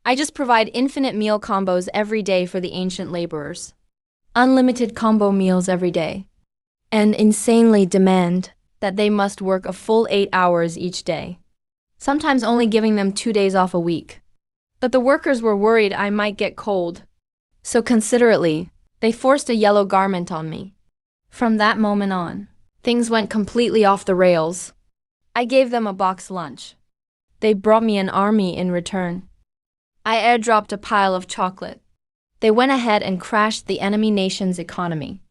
I just provide infinite meal combos every day for the ancient laborers. Unlimited combo meals every day. And insanely demand that they must work a full 8 hours each day, sometimes only giving them 2 days off a week. But the workers were worried I might get cold. So considerately, they forced a yellow garment on me. From that moment on, things went completely off the rails. I gave them a box lunch. They brought me an army in return. I airdropped a pile of chocolate. They went ahead and crashed the enemy nation's economy.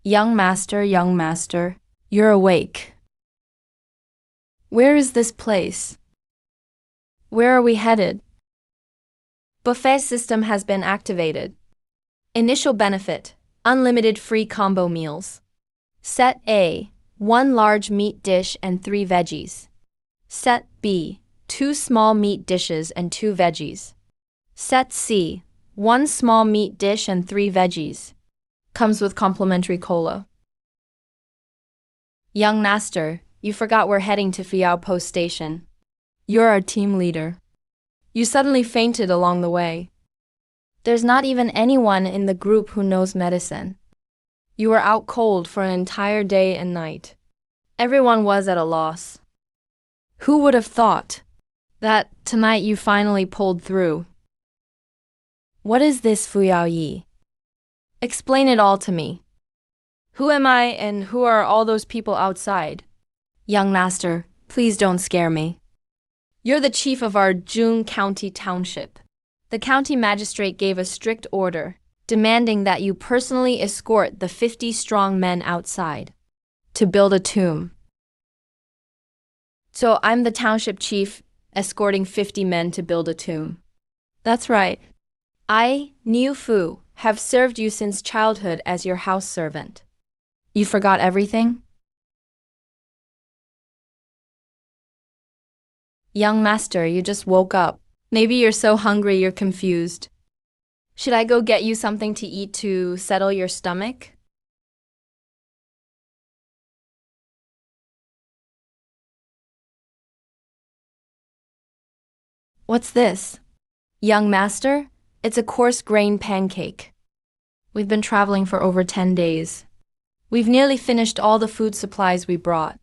Young master, you're awake. Where is this place? Where are we headed? Buffet system has been activated. Initial benefit, unlimited free combo meals. Set A, 1 large meat dish and 3 veggies. Set B, 2 small meat dishes and 2 veggies. Set C, 1 small meat dish and 3 veggies. Comes with complimentary cola. Young master, you forgot we're heading to Fiao Post Station. You're our team leader. You suddenly fainted along the way. There's not even anyone in the group who knows medicine. You were out cold for an entire day and night. Everyone was at a loss. Who would have thought that tonight you finally pulled through? What is this Fuyao Yi? Explain it all to me. Who am I and who are all those people outside? Young master, please don't scare me. You're the chief of our June County Township. The county magistrate gave a strict order, demanding that you personally escort the 50 strong men outside to build a tomb. So I'm the township chief, escorting 50 men to build a tomb. That's right. I, Niu Fu, have served you since childhood as your house servant. You forgot everything? Young master, you just woke up. Maybe you're so hungry you're confused. Should I go get you something to eat to settle your stomach? What's this? Young master, it's a coarse grain pancake. We've been traveling for over 10 days. We've nearly finished all the food supplies we brought.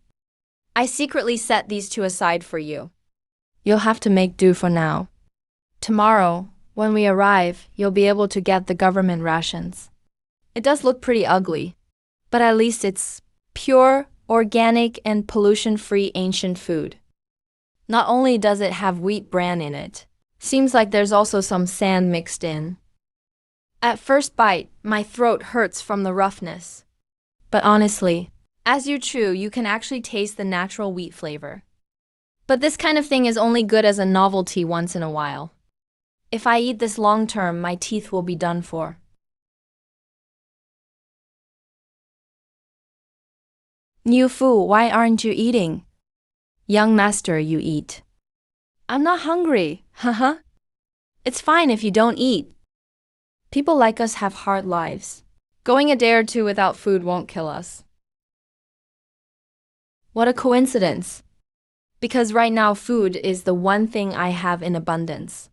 I secretly set these 2 aside for you. You'll have to make do for now. Tomorrow, when we arrive, you'll be able to get the government rations. It does look pretty ugly, but at least it's pure, organic, and pollution-free ancient food. Not only does it have wheat bran in it, seems like there's also some sand mixed in. At first bite, my throat hurts from the roughness. But honestly, as you chew, you can actually taste the natural wheat flavor. But this kind of thing is only good as a novelty once in a while. If I eat this long term, my teeth will be done for. Niu Fu, why aren't you eating? Young master, you eat. I'm not hungry, haha. It's fine if you don't eat. People like us have hard lives. Going a day or 2 without food won't kill us. What a coincidence. Because right now food is the one thing I have in abundance.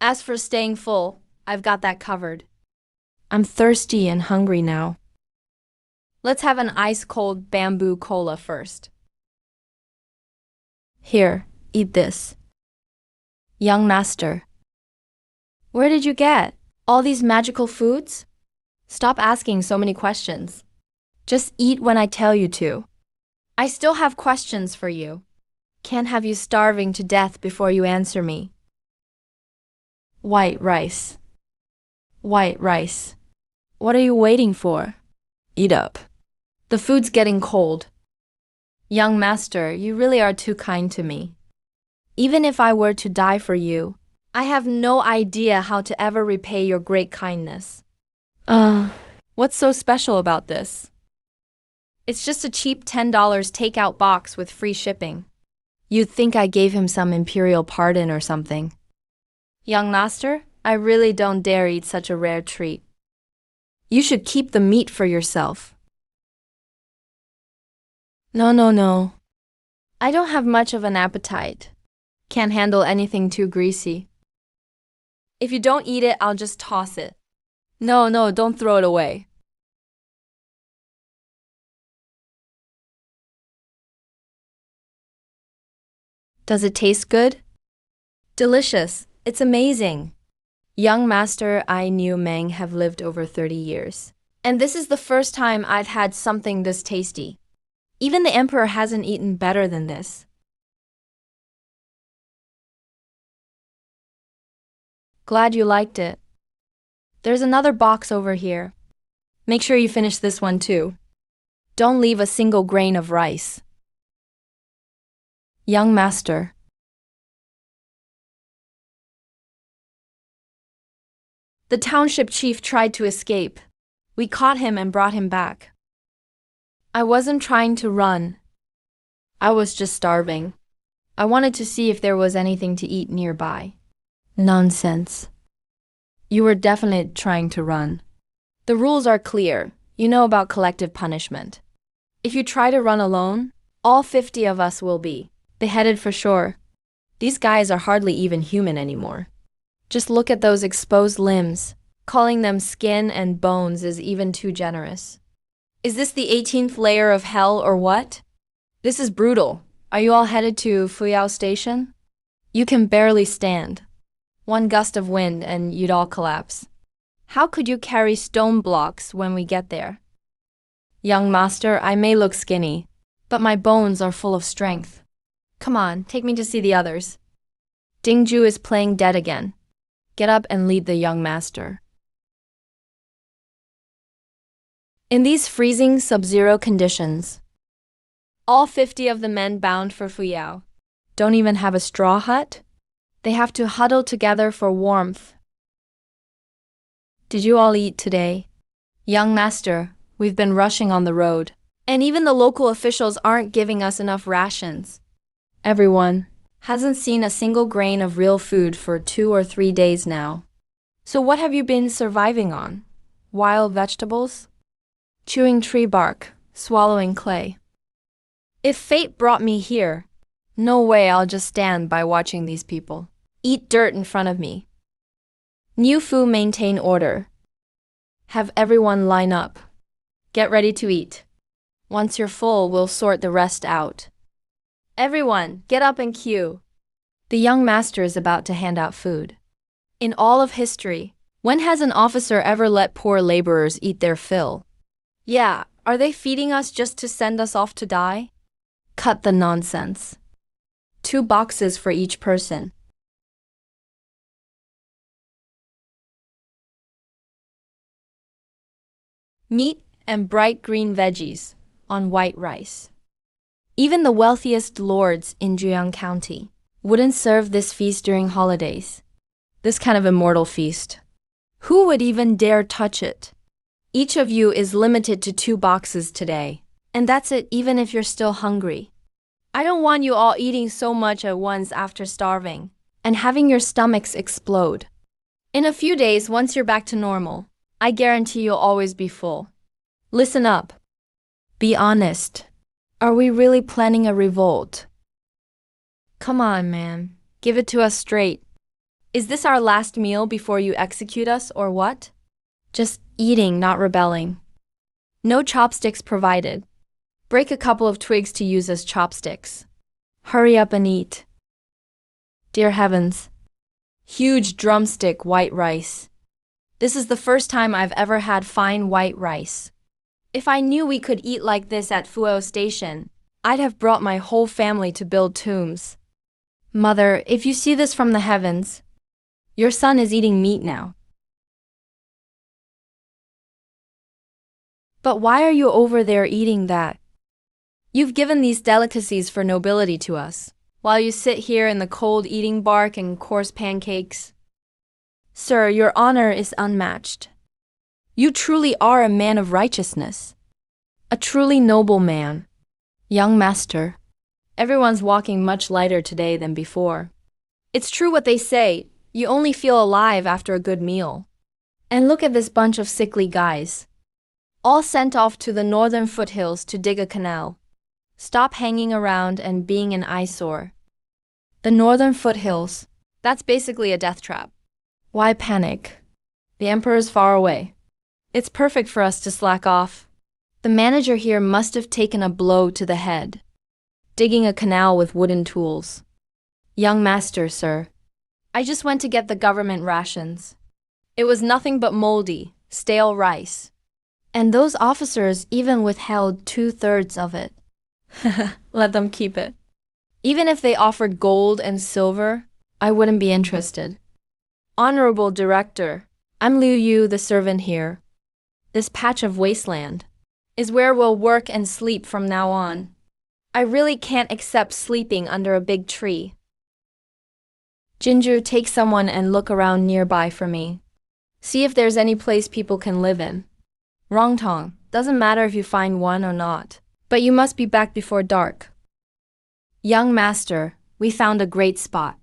As for staying full, I've got that covered. I'm thirsty and hungry now. Let's have an ice-cold bamboo cola first. Here, eat this. Young master. Where did you get all these magical foods? Stop asking so many questions. Just eat when I tell you to. I still have questions for you. Can't have you starving to death before you answer me. White rice. White rice. What are you waiting for? Eat up. The food's getting cold. Young master, you really are too kind to me. Even if I were to die for you, I have no idea how to ever repay your great kindness. What's so special about this? It's just a cheap $10 takeout box with free shipping. You'd think I gave him some imperial pardon or something. Young master, I really don't dare eat such a rare treat. You should keep the meat for yourself. No. I don't have much of an appetite. Can't handle anything too greasy. If you don't eat it, I'll just toss it. No, don't throw it away. Does it taste good? Delicious. It's amazing. Young master, I knew Meng have lived over 30 years. And this is the first time I've had something this tasty. Even the emperor hasn't eaten better than this. Glad you liked it. There's another box over here. Make sure you finish this one too. Don't leave a single grain of rice. Young master. The township chief tried to escape. We caught him and brought him back. I wasn't trying to run. I was just starving. I wanted to see if there was anything to eat nearby. Nonsense. You were definitely trying to run. The rules are clear. You know about collective punishment. If you try to run alone, all 50 of us will be beheaded for sure. These guys are hardly even human anymore. Just look at those exposed limbs. Calling them skin and bones is even too generous. Is this the 18th layer of hell or what? This is brutal. Are you all headed to Fuyao Station? You can barely stand. One gust of wind and you'd all collapse. How could you carry stone blocks when we get there? Young master, I may look skinny, but my bones are full of strength. Come on, take me to see the others. Dingju is playing dead again. Get up and lead the young master. In these freezing sub-zero conditions, all 50 of the men bound for Fuyao don't even have a straw hut. They have to huddle together for warmth. Did you all eat today? Young master, we've been rushing on the road, and even the local officials aren't giving us enough rations. Everyone hasn't seen a single grain of real food for 2 or 3 days now. So what have you been surviving on? Wild vegetables? Chewing tree bark, swallowing clay. If fate brought me here, no way I'll just stand by watching these people eat dirt in front of me. New Fu, maintain order. Have everyone line up. Get ready to eat. Once you're full, we'll sort the rest out. Everyone, get up and queue. The young master is about to hand out food. In all of history, when has an officer ever let poor laborers eat their fill? Yeah, are they feeding us just to send us off to die? Cut the nonsense. 2 boxes for each person. Meat and bright green veggies on white rice. Even the wealthiest lords in Zhejiang County wouldn't serve this feast during holidays. This kind of immortal feast. Who would even dare touch it? Each of you is limited to 2 boxes today, and that's it even if you're still hungry. I don't want you all eating so much at once after starving and having your stomachs explode. In a few days, once you're back to normal, I guarantee you'll always be full. Listen up. Be honest. Are we really planning a revolt? Come on, man. Give it to us straight. Is this our last meal before you execute us, or what? Just eating, not rebelling. No chopsticks provided. Break a couple of twigs to use as chopsticks. Hurry up and eat. Dear heavens. Huge drumstick white rice. This is the first time I've ever had fine white rice. If I knew we could eat like this at Fuyao Station, I'd have brought my whole family to build tombs. Mother, if you see this from the heavens, your son is eating meat now. But why are you over there eating that? You've given these delicacies for nobility to us, while you sit here in the cold eating bark and coarse pancakes. Sir, your honor is unmatched. You truly are a man of righteousness. A truly noble man. Young master, everyone's walking much lighter today than before. It's true what they say, you only feel alive after a good meal. And look at this bunch of sickly guys. All sent off to the northern foothills to dig a canal. Stop hanging around and being an eyesore. The northern foothills. That's basically a death trap. Why panic? The emperor's far away. It's perfect for us to slack off. The manager here must have taken a blow to the head, digging a canal with wooden tools. Young master, sir. I just went to get the government rations. It was nothing but moldy, stale rice. And those officers even withheld 2/3 of it. Let them keep it. Even if they offered gold and silver, I wouldn't be interested. Honorable Director, I'm Liu Yu, the servant here. This patch of wasteland is where we'll work and sleep from now on. I really can't accept sleeping under a big tree. Jinju, take someone and look around nearby for me. See if there's any place people can live in. Rongtong, doesn't matter if you find one or not, but you must be back before dark. Young master, we found a great spot.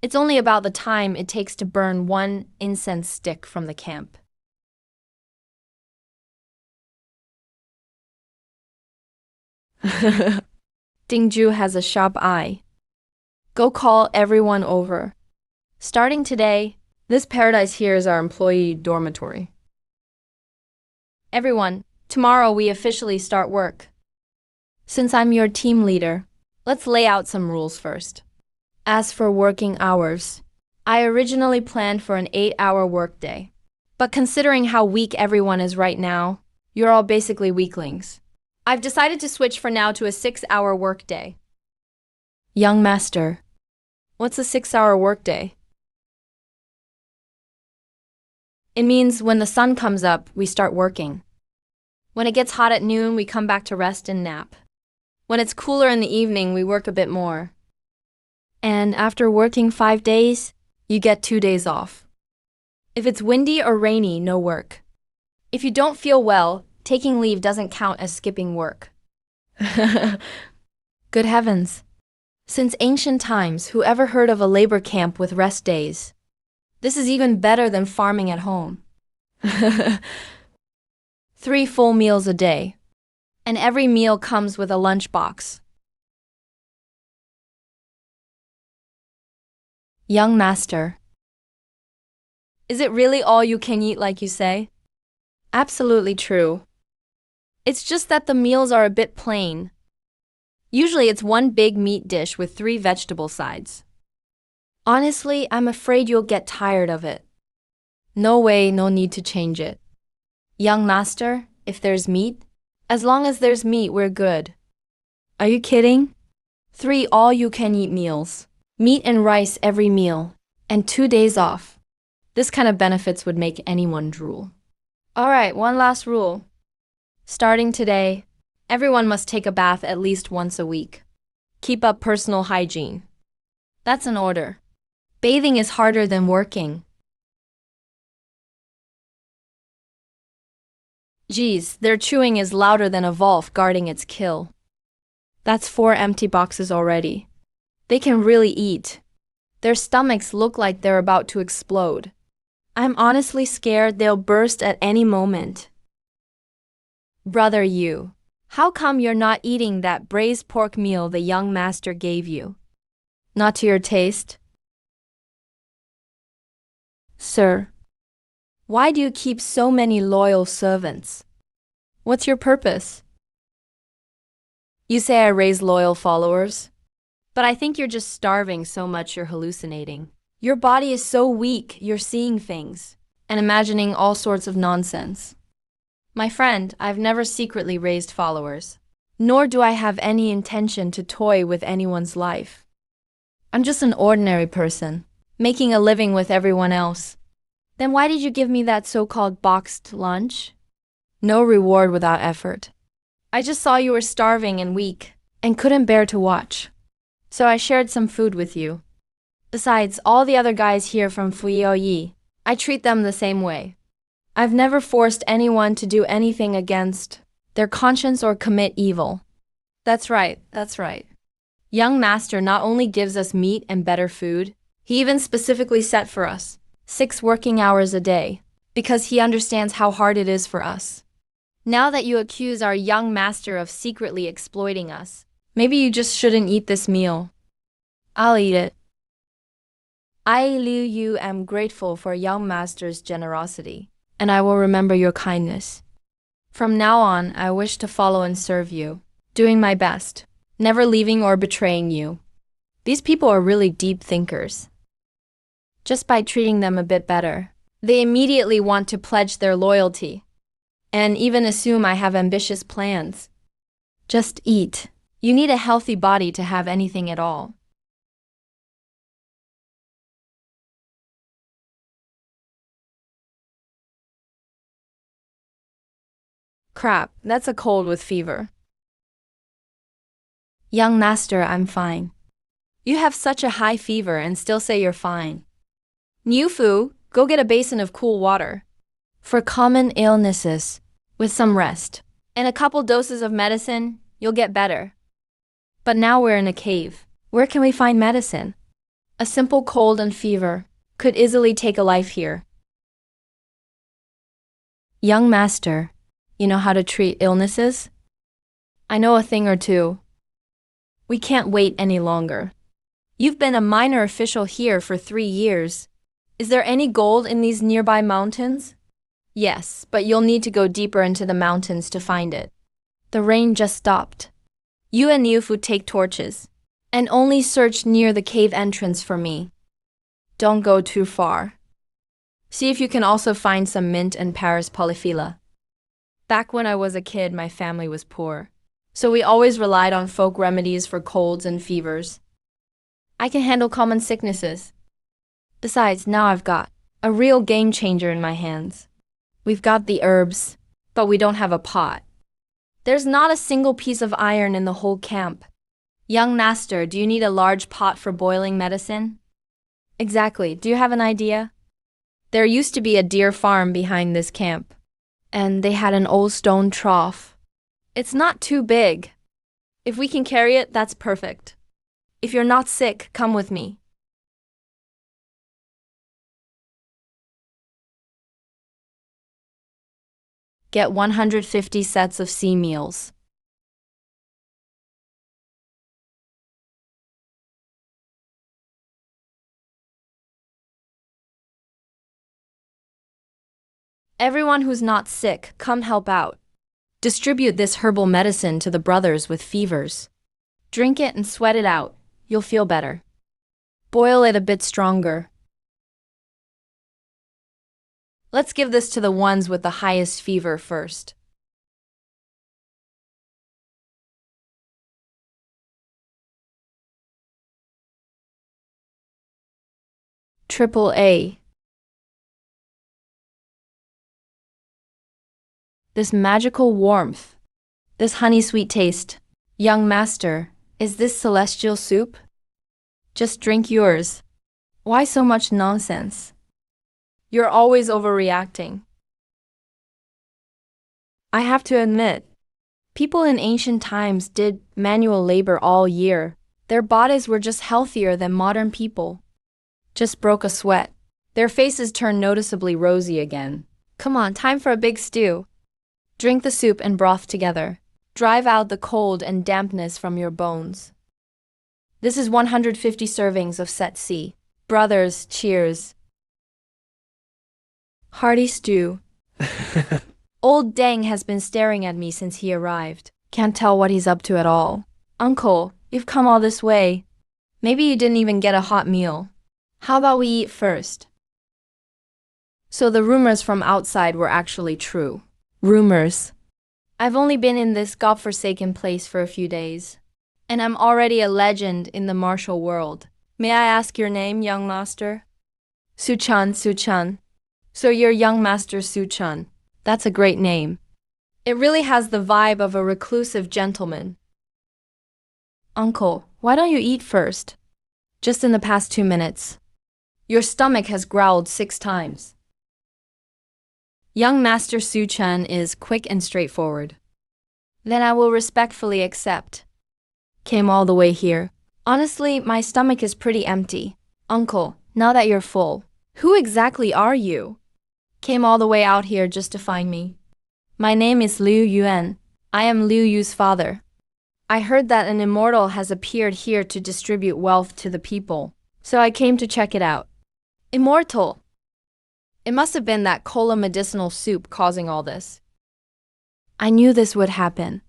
It's only about the time it takes to burn one incense stick from the camp. Dingju has a sharp eye. Go call everyone over. Starting today, this paradise here is our employee dormitory. Everyone, tomorrow we officially start work. Since I'm your team leader, let's lay out some rules first. As for working hours, I originally planned for an 8-hour workday. But considering how weak everyone is right now, you're all basically weaklings. I've decided to switch for now to a 6-hour workday. Young master, what's a 6-hour workday? It means when the sun comes up, we start working. When it gets hot at noon, we come back to rest and nap. When it's cooler in the evening, we work a bit more. And after working 5 days, you get 2 days off. If it's windy or rainy, no work. If you don't feel well, taking leave doesn't count as skipping work. Good heavens. Since ancient times, who ever heard of a labor camp with rest days? This is even better than farming at home. 3 full meals a day. And every meal comes with a lunchbox. Young master. Is it really all you can eat like you say? Absolutely true. It's just that the meals are a bit plain. Usually it's one big meat dish with 3 vegetable sides. Honestly, I'm afraid you'll get tired of it. No way, no need to change it. Young master, if there's meat, as long as there's meat, we're good. Are you kidding? 3 all-you-can-eat meals. Meat and rice every meal. And 2 days off. This kind of benefits would make anyone drool. Alright, one last rule. Starting today, everyone must take a bath at least once a week. Keep up personal hygiene. That's an order. Bathing is harder than working. Geez, their chewing is louder than a wolf guarding its kill. That's 4 empty boxes already. They can really eat. Their stomachs look like they're about to explode. I'm honestly scared they'll burst at any moment. Brother Yu, how come you're not eating that braised pork meal the young master gave you? Not to your taste? Sir, why do you keep so many loyal servants? What's your purpose? You say I raise loyal followers, but I think you're just starving so much you're hallucinating. Your body is so weak you're seeing things and imagining all sorts of nonsense. My friend, I've never secretly raised followers, nor do I have any intention to toy with anyone's life. I'm just an ordinary person, making a living with everyone else. Then why did you give me that so-called boxed lunch? No reward without effort. I just saw you were starving and weak, and couldn't bear to watch. So I shared some food with you. Besides, all the other guys here from Fuyoyi, I treat them the same way. I've never forced anyone to do anything against their conscience or commit evil. That's right, that's right. Young master not only gives us meat and better food, he even specifically set for us 6 working hours a day, because he understands how hard it is for us. Now that you accuse our young master of secretly exploiting us, maybe you just shouldn't eat this meal. I'll eat it. I, Liu Yu, am grateful for young master's generosity, and I will remember your kindness. From now on, I wish to follow and serve you, doing my best, never leaving or betraying you. These people are really deep thinkers. Just by treating them a bit better, they immediately want to pledge their loyalty, and even assume I have ambitious plans. Just eat. You need a healthy body to have anything at all. Crap, that's a cold with fever. Young master, I'm fine. You have such a high fever and still say you're fine. Niu Fu, go get a basin of cool water. For common illnesses, with some rest and a couple doses of medicine, you'll get better. But now we're in a cave. Where can we find medicine? A simple cold and fever could easily take a life here. Young master, you know how to treat illnesses? I know a thing or two. We can't wait any longer. You've been a minor official here for 3 years. Is there any gold in these nearby mountains? Yes, but you'll need to go deeper into the mountains to find it. The rain just stopped. You and Niu Fu take torches, and only search near the cave entrance for me. Don't go too far. See if you can also find some mint and Paris polyphylla. Back when I was a kid, my family was poor, so we always relied on folk remedies for colds and fevers. I can handle common sicknesses. Besides, now I've got a real game changer in my hands. We've got the herbs, but we don't have a pot. There's not a single piece of iron in the whole camp. Young master, do you need a large pot for boiling medicine? Exactly. Do you have an idea? There used to be a deer farm behind this camp, and they had an old stone trough. It's not too big. If we can carry it, that's perfect. If you're not sick, come with me. Get 150 sets of sea meals. Everyone who's not sick, come help out. Distribute this herbal medicine to the brothers with fevers. Drink it and sweat it out. You'll feel better. Boil it a bit stronger. Let's give this to the ones with the highest fever first. Triple A. This magical warmth, this honey-sweet taste. Young master, is this celestial soup? Just drink yours. Why so much nonsense? You're always overreacting. I have to admit, people in ancient times did manual labor all year. Their bodies were just healthier than modern people. Just broke a sweat. Their faces turned noticeably rosy again. Come on, time for a big stew. Drink the soup and broth together. Drive out the cold and dampness from your bones. This is 150 servings of set C. Brothers, cheers. Hearty stew. Old Deng has been staring at me since he arrived. Can't tell what he's up to at all. Uncle, you've come all this way. Maybe you didn't even get a hot meal. How about we eat first? So the rumors from outside were actually true. Rumors. I've only been in this godforsaken place for a few days, and I'm already a legend in the martial world. May I ask your name, young master? Su-chan, Su-chan. So you're young master Su-chan. That's a great name. It really has the vibe of a reclusive gentleman. Uncle, why don't you eat first? Just in the past 2 minutes. Your stomach has growled 6 times. Young master Su-chan is quick and straightforward. Then I will respectfully accept. Came all the way here. Honestly, my stomach is pretty empty. Uncle, now that you're full, who exactly are you? Came all the way out here just to find me. My name is Liu Yuan. I am Liu Yu's father. I heard that an immortal has appeared here to distribute wealth to the people, so I came to check it out. Immortal. It must have been that cola medicinal soup causing all this. I knew this would happen.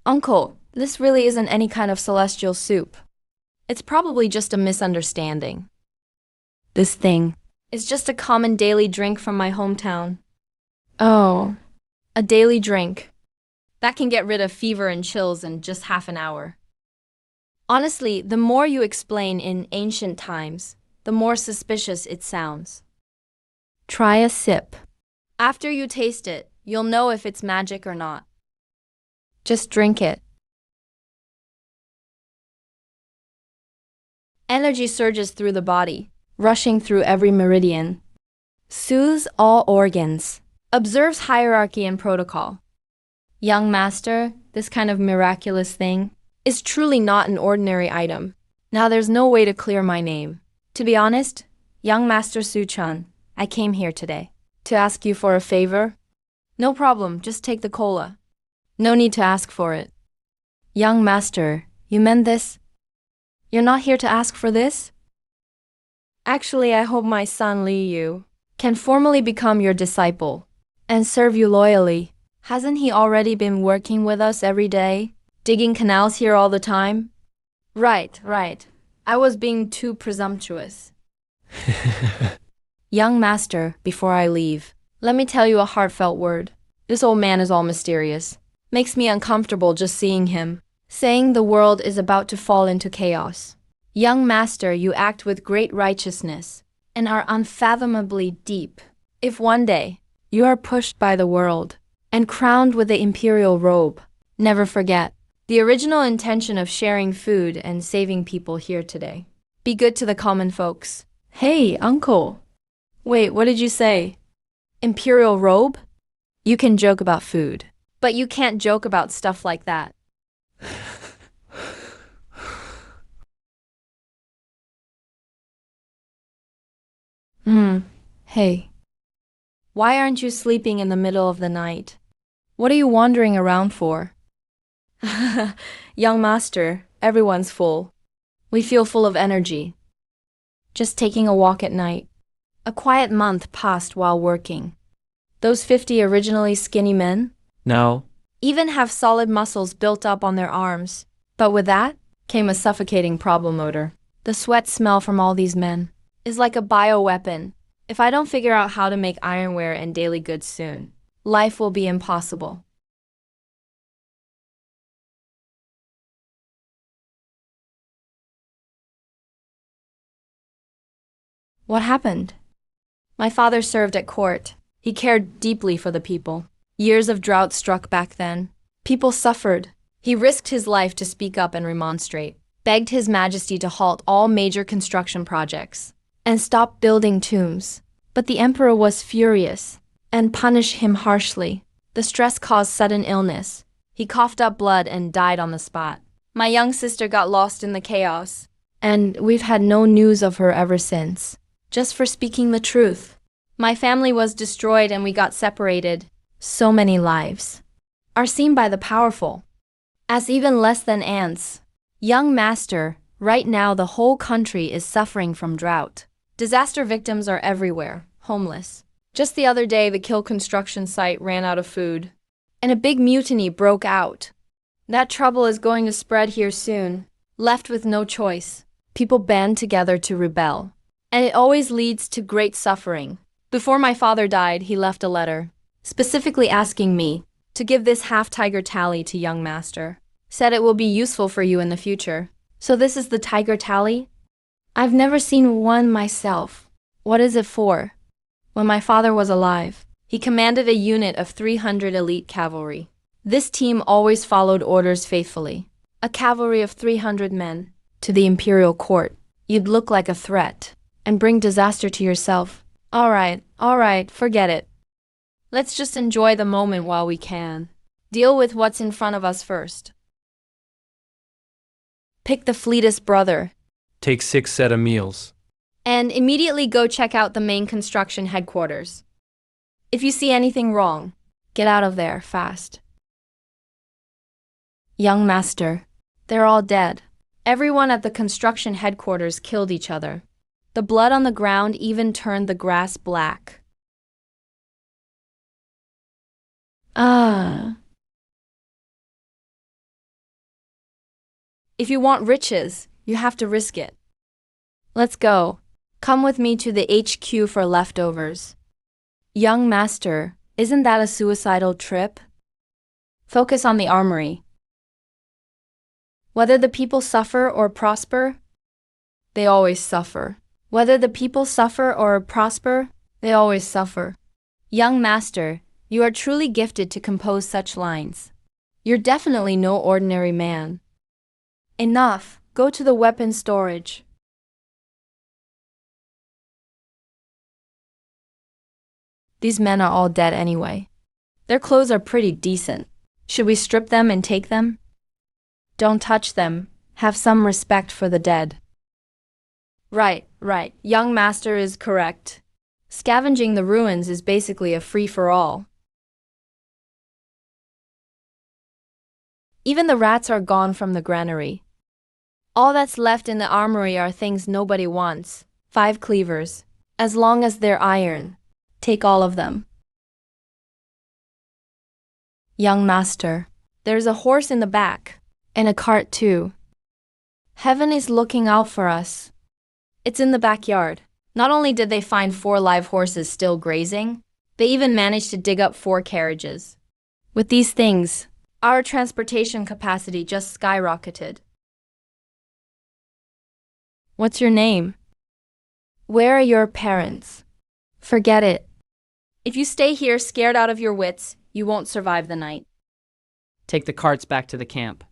Uncle, this really isn't any kind of celestial soup. It's probably just a misunderstanding. This thing is just a common daily drink from my hometown. Oh, a daily drink. That can get rid of fever and chills in just half an hour. Honestly, the more you explain in ancient times, the more suspicious it sounds. Try a sip. After you taste it, you'll know if it's magic or not. Just drink it. Energy surges through the body, rushing through every meridian. Soothes all organs. Observes hierarchy and protocol. Young master, this kind of miraculous thing is truly not an ordinary item. Now there's no way to clear my name. To be honest, young master Su-chan, I came here today to ask you for a favor. No problem, just take the cola. No need to ask for it. Young master, you meant this? You're not here to ask for this? Actually, I hope my son Li Yu can formally become your disciple and serve you loyally. Hasn't he already been working with us every day, digging canals here all the time? Right. I was being too presumptuous. Young master, before I leave, let me tell you a heartfelt word. This old man is all mysterious. Makes me uncomfortable just seeing him, saying the world is about to fall into chaos. Young master, you act with great righteousness and are unfathomably deep. If one day you are pushed by the world and crowned with the imperial robe, never forget the original intention of sharing food and saving people here today. Be good to the common folks. Hey, uncle. Wait, what did you say? Imperial robe? You can joke about food, but you can't joke about stuff like that. Hey. Why aren't you sleeping in the middle of the night? What are you wandering around for? Young master, everyone's full. We feel full of energy. Just taking a walk at night. A quiet month passed while working. Those 50 originally skinny men? Now, Even have solid muscles built up on their arms. But with that came a suffocating problem odor. The sweat smell from all these men is like a bioweapon. If I don't figure out how to make ironware and daily goods soon, life will be impossible. What happened? My father served at court. He cared deeply for the people. Years of drought struck back then. People suffered. He risked his life to speak up and remonstrate, begged His Majesty to halt all major construction projects and stop building tombs. But the emperor was furious and punished him harshly. The stress caused sudden illness. He coughed up blood and died on the spot. My young sister got lost in the chaos, and we've had no news of her ever since. Just for speaking the truth. My family was destroyed and we got separated. So many lives are seen by the powerful as even less than ants. Young master, right now the whole country is suffering from drought. Disaster victims are everywhere, homeless. Just the other day, the Kill construction site ran out of food, and a big mutiny broke out. That trouble is going to spread here soon. Left with no choice, people band together to rebel, and it always leads to great suffering. Before my father died, he left a letter, specifically asking me to give this half-tiger tally to young master. Said it will be useful for you in the future. So this is the tiger tally? I've never seen one myself. What is it for? When my father was alive, he commanded a unit of 300 elite cavalry. This team always followed orders faithfully. A cavalry of 300 men to the imperial court. You'd look like a threat and bring disaster to yourself. All right, forget it. Let's just enjoy the moment while we can. Deal with what's in front of us first. Pick the fleetest brother. take 6 set of meals. And immediately go check out the main construction headquarters. If you see anything wrong, get out of there fast. Young master, they're all dead. Everyone at the construction headquarters killed each other. The blood on the ground even turned the grass black. Ah. If you want riches, you have to risk it. Let's go. Come with me to the HQ for leftovers. Young master, isn't that a suicidal trip? Focus on the armory. Whether the people suffer or prosper, they always suffer. Whether the people suffer or prosper, they always suffer. Young master, you are truly gifted to compose such lines. You're definitely no ordinary man. Enough, go to the weapon storage. These men are all dead anyway. Their clothes are pretty decent. Should we strip them and take them? Don't touch them. Have some respect for the dead. Right. Young master is correct. Scavenging the ruins is basically a free-for-all. Even the rats are gone from the granary. All that's left in the armory are things nobody wants. 5 cleavers. As long as they're iron. Take all of them. Young master, there's a horse in the back. And a cart too. Heaven is looking out for us. It's in the backyard. Not only did they find 4 live horses still grazing, they even managed to dig up 4 carriages. With these things, our transportation capacity just skyrocketed. What's your name? Where are your parents? Forget it. If you stay here scared out of your wits, you won't survive the night. Take the carts back to the camp.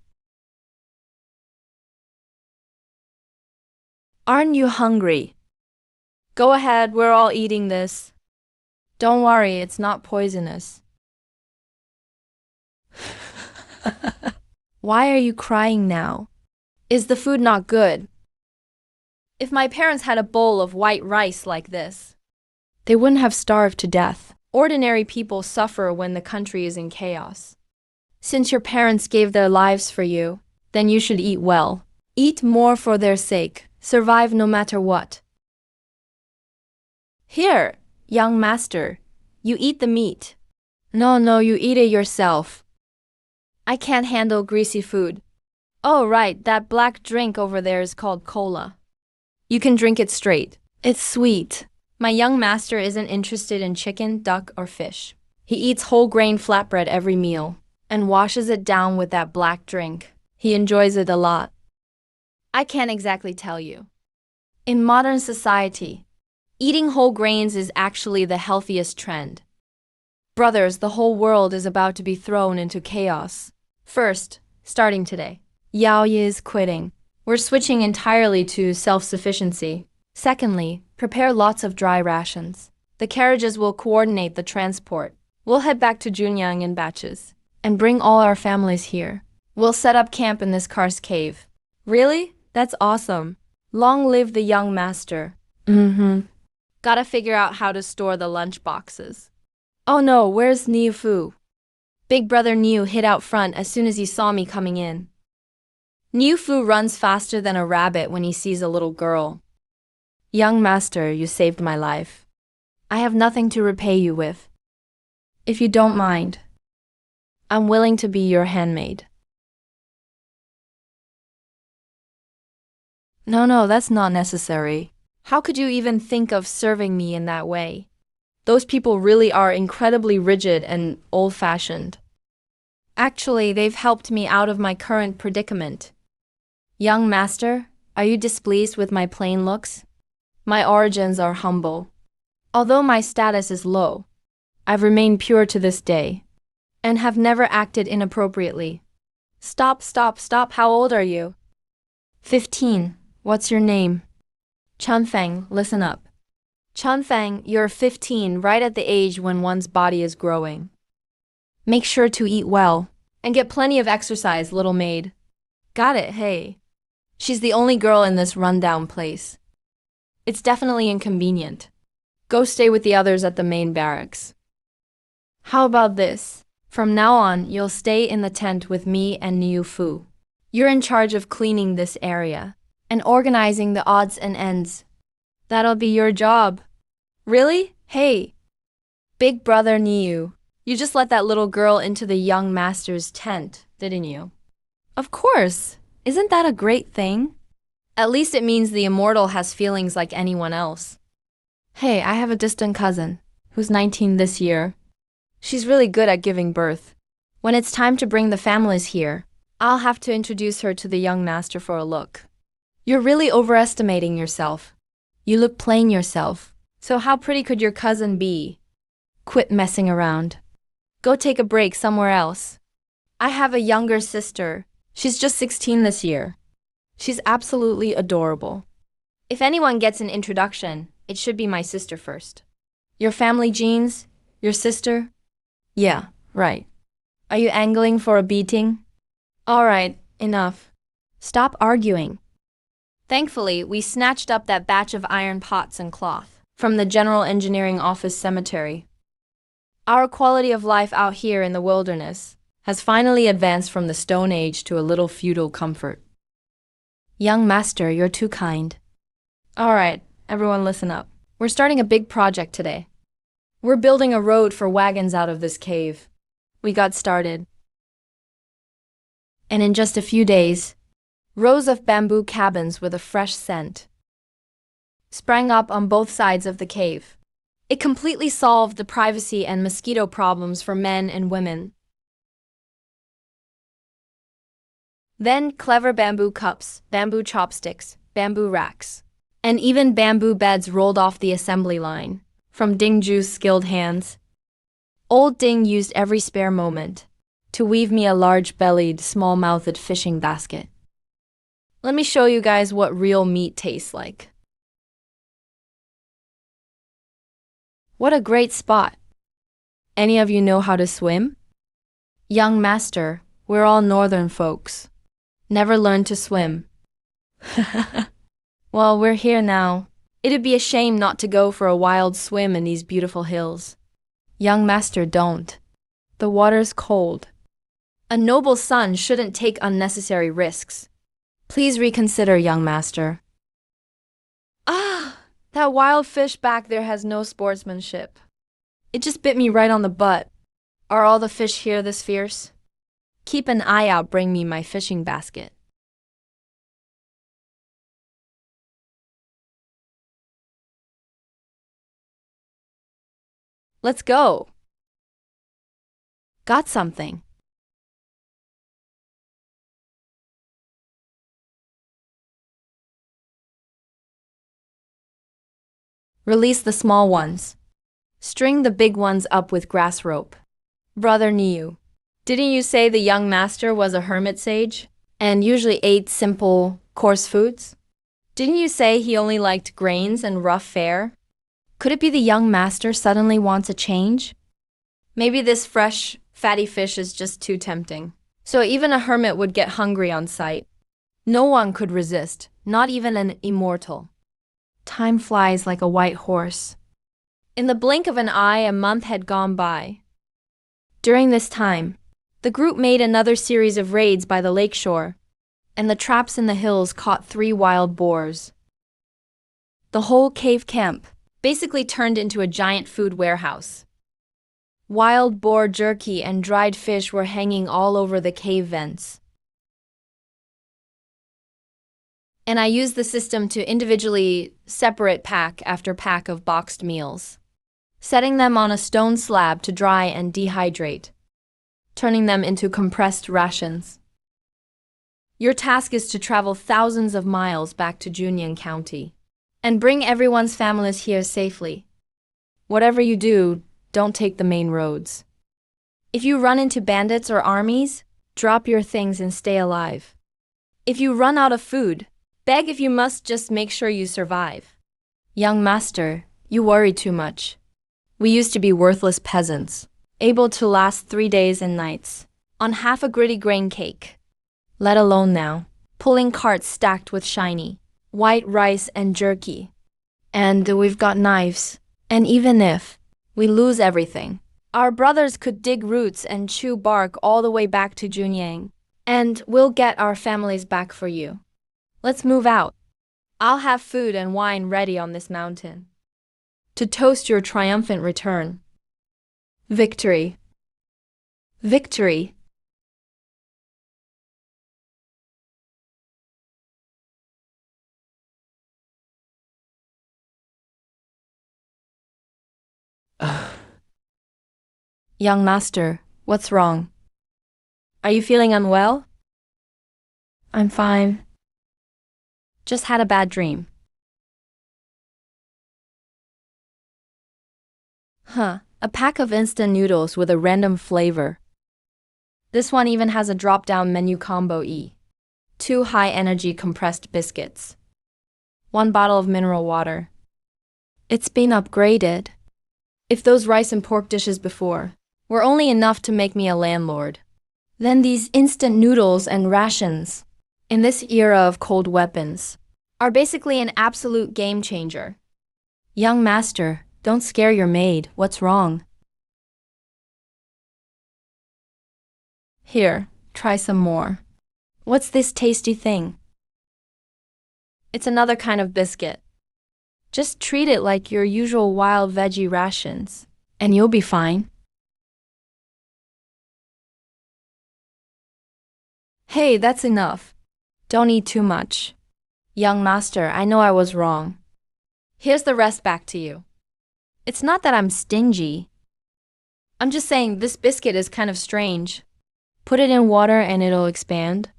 Aren't you hungry? Go ahead, we're all eating this. Don't worry, it's not poisonous. Why are you crying now? Is the food not good? If my parents had a bowl of white rice like this, they wouldn't have starved to death. Ordinary people suffer when the country is in chaos. Since your parents gave their lives for you, then you should eat well. Eat more for their sake. Survive no matter what. Here, young master, you eat the meat. No, you eat it yourself. I can't handle greasy food. Oh, right, that black drink over there is called cola. You can drink it straight. It's sweet. My young master isn't interested in chicken, duck, or fish. He eats whole grain flatbread every meal and washes it down with that black drink. He enjoys it a lot. I can't exactly tell you. In modern society, eating whole grains is actually the healthiest trend. Brothers, the whole world is about to be thrown into chaos. First, starting today, Yao Yi is quitting. We're switching entirely to self-sufficiency. Secondly, prepare lots of dry rations. The carriages will coordinate the transport. We'll head back to Junyang in batches and bring all our families here. We'll set up camp in this karst cave. Really? That's awesome. Long live the young master. Gotta figure out how to store the lunch boxes. Oh no, where's Niu Fu? Big brother Niu hid out front as soon as he saw me coming in. Niu Fu runs faster than a rabbit when he sees a little girl. Young master, you saved my life. I have nothing to repay you with. If you don't mind, I'm willing to be your handmaid. No, that's not necessary. How could you even think of serving me in that way? Those people really are incredibly rigid and old-fashioned. Actually, they've helped me out of my current predicament. Young master, are you displeased with my plain looks? My origins are humble. Although my status is low, I've remained pure to this day, and have never acted inappropriately. Stop, how old are you? 15. What's your name? Chunfeng, listen up. Chunfeng, you're 15, right at the age when one's body is growing. Make sure to eat well, and get plenty of exercise, little maid. Got it, hey. She's the only girl in this rundown place. It's definitely inconvenient. Go stay with the others at the main barracks. How about this? From now on, you'll stay in the tent with me and Niu Fu. You're in charge of cleaning this area and organizing the odds and ends. That'll be your job. Really? Hey, big brother Niu. You just let that little girl into the young master's tent, didn't you? Of course. Isn't that a great thing? At least it means the immortal has feelings like anyone else. Hey, I have a distant cousin who's 19 this year. She's really good at giving birth. When it's time to bring the families here, I'll have to introduce her to the young master for a look. You're really overestimating yourself. You look plain yourself. So how pretty could your cousin be? Quit messing around. Go take a break somewhere else. I have a younger sister. She's just 16 this year. She's absolutely adorable. If anyone gets an introduction, it should be my sister first. Your family genes? Your sister? Yeah, right. Are you angling for a beating? All right, enough. Stop arguing. Thankfully, we snatched up that batch of iron pots and cloth from the General Engineering Office cemetery. Our quality of life out here in the wilderness has finally advanced from the Stone Age to a little feudal comfort. Young master, you're too kind. All right, everyone listen up. We're starting a big project today. We're building a road for wagons out of this cave. We got started. And in just a few days, rows of bamboo cabins with a fresh scent sprang up on both sides of the cave. It completely solved the privacy and mosquito problems for men and women. Then clever bamboo cups, bamboo chopsticks, bamboo racks, and even bamboo beds rolled off the assembly line from Ding Ju's skilled hands. Old Ding used every spare moment to weave me a large-bellied, small-mouthed fishing basket. Let me show you guys what real meat tastes like. What a great spot! Any of you know how to swim? Young master, we're all northern folks. Never learned to swim. Well, we're here now. It'd be a shame not to go for a wild swim in these beautiful hills. Young master, don't. The water's cold. A noble son shouldn't take unnecessary risks. Please reconsider, young master. Ah, that wild fish back there has no sportsmanship. It just bit me right on the butt. Are all the fish here this fierce? Keep an eye out, bring me my fishing basket. Let's go. Got something. Release the small ones. String the big ones up with grass rope. Brother Niu, didn't you say the young master was a hermit sage and usually ate simple, coarse foods? Didn't you say he only liked grains and rough fare? Could it be the young master suddenly wants a change? Maybe this fresh, fatty fish is just too tempting. So even a hermit would get hungry on sight. No one could resist, not even an immortal. Time flies like a white horse. In the blink of an eye, a month had gone by. During this time, the group made another series of raids by the lakeshore, and the traps in the hills caught 3 wild boars. The whole cave camp basically turned into a giant food warehouse. Wild boar jerky and dried fish were hanging all over the cave vents. And I used the system to individually separate pack after pack of boxed meals, setting them on a stone slab to dry and dehydrate, turning them into compressed rations. Your task is to travel thousands of miles back to Junyan County and bring everyone's families here safely. Whatever you do, don't take the main roads. If you run into bandits or armies, drop your things and stay alive. If you run out of food, beg if you must, just make sure you survive. Young master, you worry too much. We used to be worthless peasants, able to last 3 days and nights on half a gritty grain cake. Let alone now, pulling carts stacked with shiny, white rice and jerky. And we've got knives. And even if we lose everything, our brothers could dig roots and chew bark all the way back to Junyang, and we'll get our families back for you. Let's move out. I'll have food and wine ready on this mountain to toast your triumphant return. Victory. Victory. Young master, what's wrong? Are you feeling unwell? I'm fine. Just had a bad dream. A pack of instant noodles with a random flavor. This one even has a drop-down menu combo E. 2 high-energy compressed biscuits. 1 bottle of mineral water. It's been upgraded. If those rice and pork dishes before were only enough to make me a landlord, then these instant noodles and rations, in this era of cold weapons, are basically an absolute game changer. Young master, don't scare your maid. What's wrong? Here, try some more. What's this tasty thing? It's another kind of biscuit. Just treat it like your usual wild veggie rations, and you'll be fine. Hey, that's enough. Don't eat too much. Young master, I know I was wrong. Here's the rest back to you. It's not that I'm stingy. I'm just saying this biscuit is kind of strange. Put it in water and it'll expand.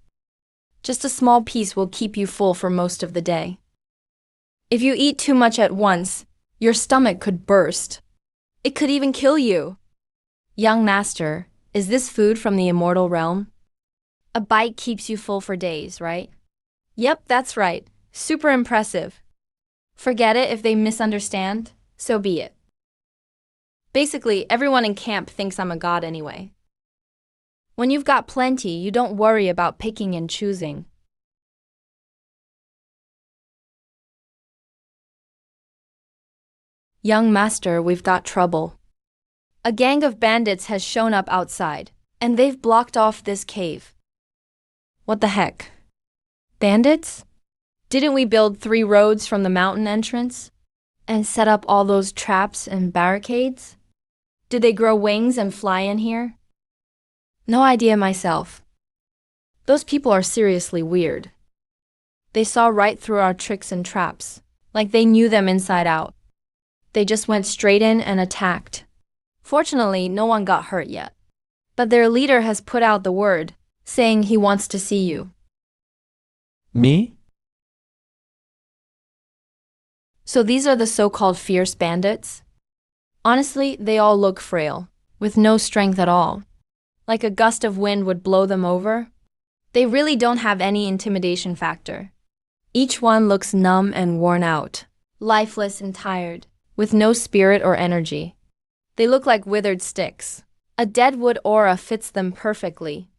Just a small piece will keep you full for most of the day. If you eat too much at once, your stomach could burst. It could even kill you. Young master, is this food from the immortal realm? A bite keeps you full for days, right? Yep, that's right. Super impressive. Forget it if they misunderstand, so be it. Basically, everyone in camp thinks I'm a god anyway. When you've got plenty, you don't worry about picking and choosing. Young master, we've got trouble. A gang of bandits has shown up outside, and they've blocked off this cave. What the heck? Bandits? Didn't we build 3 roads from the mountain entrance? And set up all those traps and barricades? Did they grow wings and fly in here? No idea myself. Those people are seriously weird. They saw right through our tricks and traps, like they knew them inside out. They just went straight in and attacked. Fortunately, no one got hurt yet. But their leader has put out the word, saying he wants to see you. Me? So these are the so-called fierce bandits? Honestly, they all look frail, with no strength at all. Like a gust of wind would blow them over. They really don't have any intimidation factor. Each one looks numb and worn out, lifeless and tired, with no spirit or energy. They look like withered sticks. A deadwood aura fits them perfectly.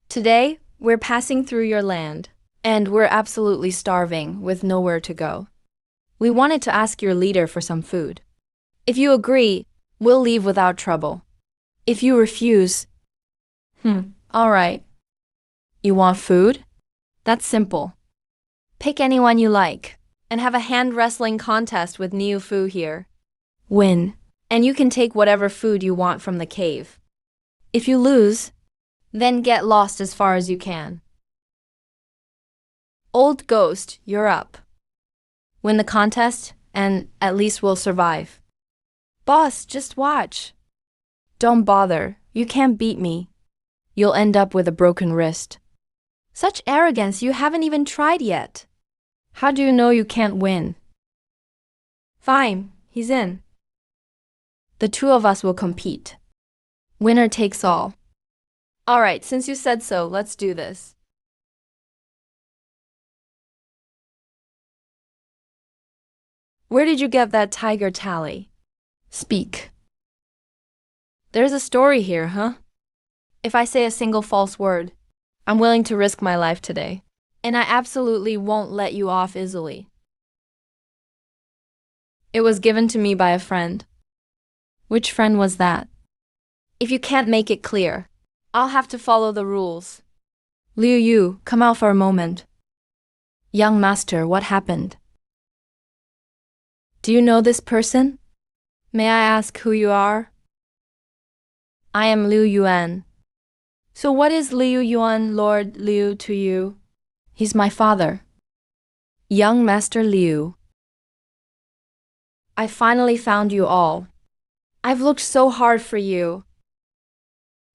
Today, we're passing through your land, and we're absolutely starving with nowhere to go. We wanted to ask your leader for some food. If you agree, we'll leave without trouble. If you refuse, all right. You want food? That's simple. Pick anyone you like, and have a hand wrestling contest with Niu Fu here. Win, and you can take whatever food you want from the cave. If you lose, then get lost as far as you can. Old Ghost, you're up. Win the contest, and at least we'll survive. Boss, just watch. Don't bother, you can't beat me. You'll end up with a broken wrist. Such arrogance, you haven't even tried yet. How do you know you can't win? Fine, he's in. The 2 of us will compete. Winner takes all. All right, since you said so, let's do this. Where did you get that tiger tally? Speak. There's a story here, huh? If I say a single false word, I'm willing to risk my life today, and I absolutely won't let you off easily. It was given to me by a friend. Which friend was that? If you can't make it clear, I'll have to follow the rules. Liu Yu, come out for a moment. Young master, what happened? Do you know this person? May I ask who you are? I am Liu Yuan. So what is Liu Yuan, Lord Liu, to you? He's my father. Young Master Liu. I finally found you all. I've looked so hard for you.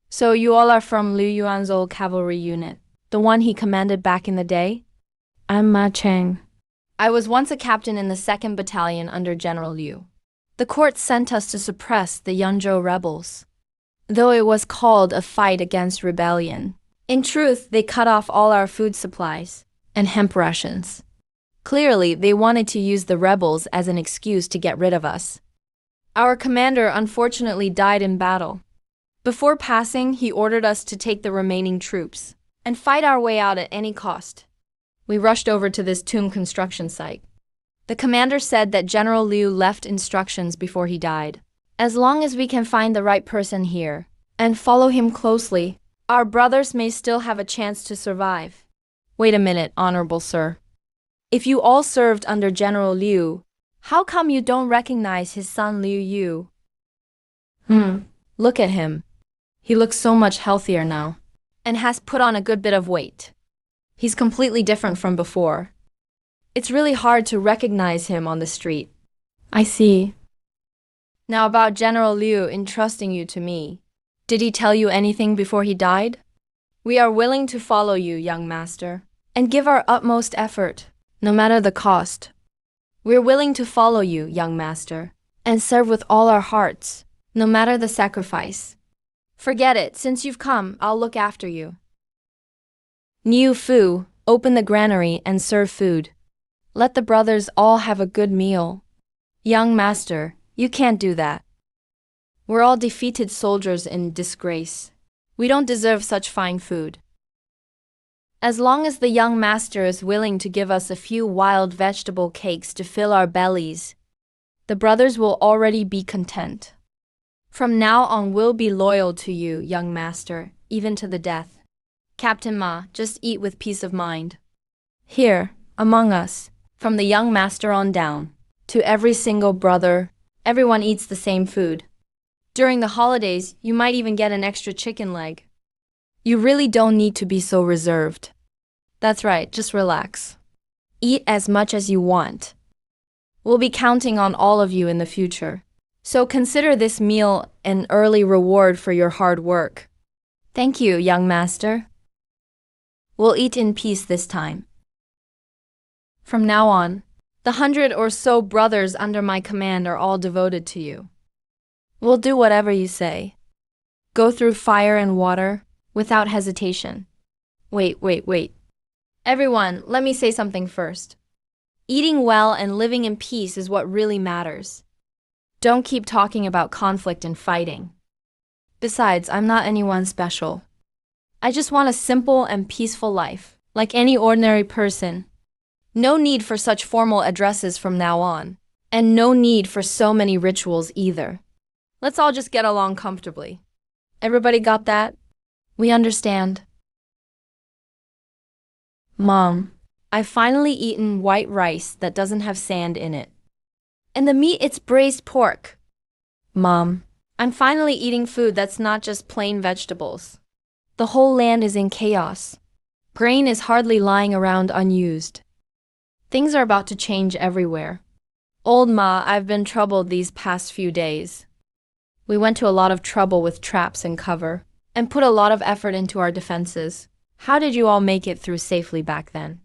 So you all are from Liu Yuan's old cavalry unit, the one he commanded back in the day? I'm Ma Cheng. I was once a captain in the 2nd Battalion under General Liu. The court sent us to suppress the Yunzhou rebels. Though it was called a fight against rebellion, in truth, they cut off all our food supplies and hemp rations. Clearly, they wanted to use the rebels as an excuse to get rid of us. Our commander unfortunately died in battle. Before passing, he ordered us to take the remaining troops and fight our way out at any cost. We rushed over to this tomb construction site. The commander said that General Liu left instructions before he died. As long as we can find the right person here and follow him closely, our brothers may still have a chance to survive. Wait a minute, honorable sir. If you all served under General Liu, how come you don't recognize his son Liu Yu? Look at him. He looks so much healthier now and has put on a good bit of weight. He's completely different from before. It's really hard to recognize him on the street. I see. Now about General Liu entrusting you to me. Did he tell you anything before he died? We are willing to follow you, young master, and give our utmost effort, no matter the cost. We're willing to follow you, young master, and serve with all our hearts, no matter the sacrifice. Forget it, since you've come, I'll look after you. Niu Fu, open the granary and serve food. Let the brothers all have a good meal. Young master, you can't do that. We're all defeated soldiers in disgrace. We don't deserve such fine food. As long as the young master is willing to give us a few wild vegetable cakes to fill our bellies, the brothers will already be content. From now on, we'll be loyal to you, young master, even to the death. Captain Ma, just eat with peace of mind. Here, among us, from the young master on down, to every single brother, everyone eats the same food. During the holidays, you might even get an extra chicken leg. You really don't need to be so reserved. That's right, just relax. Eat as much as you want. We'll be counting on all of you in the future. So consider this meal an early reward for your hard work. Thank you, young master. We'll eat in peace this time. From now on, the 100 or so brothers under my command are all devoted to you. We'll do whatever you say. Go through fire and water without hesitation. Wait. Everyone, let me say something first. Eating well and living in peace is what really matters. Don't keep talking about conflict and fighting. Besides, I'm not anyone special. I just want a simple and peaceful life, like any ordinary person. No need for such formal addresses from now on, and no need for so many rituals either. Let's all just get along comfortably. Everybody got that? We understand. Mom, I've finally eaten white rice that doesn't have sand in it. And the meat, it's braised pork. Mom, I'm finally eating food that's not just plain vegetables. The whole land is in chaos. Grain is hardly lying around unused. Things are about to change everywhere. Old Ma, I've been troubled these past few days. We went to a lot of trouble with traps and cover, and put a lot of effort into our defenses. How did you all make it through safely back then?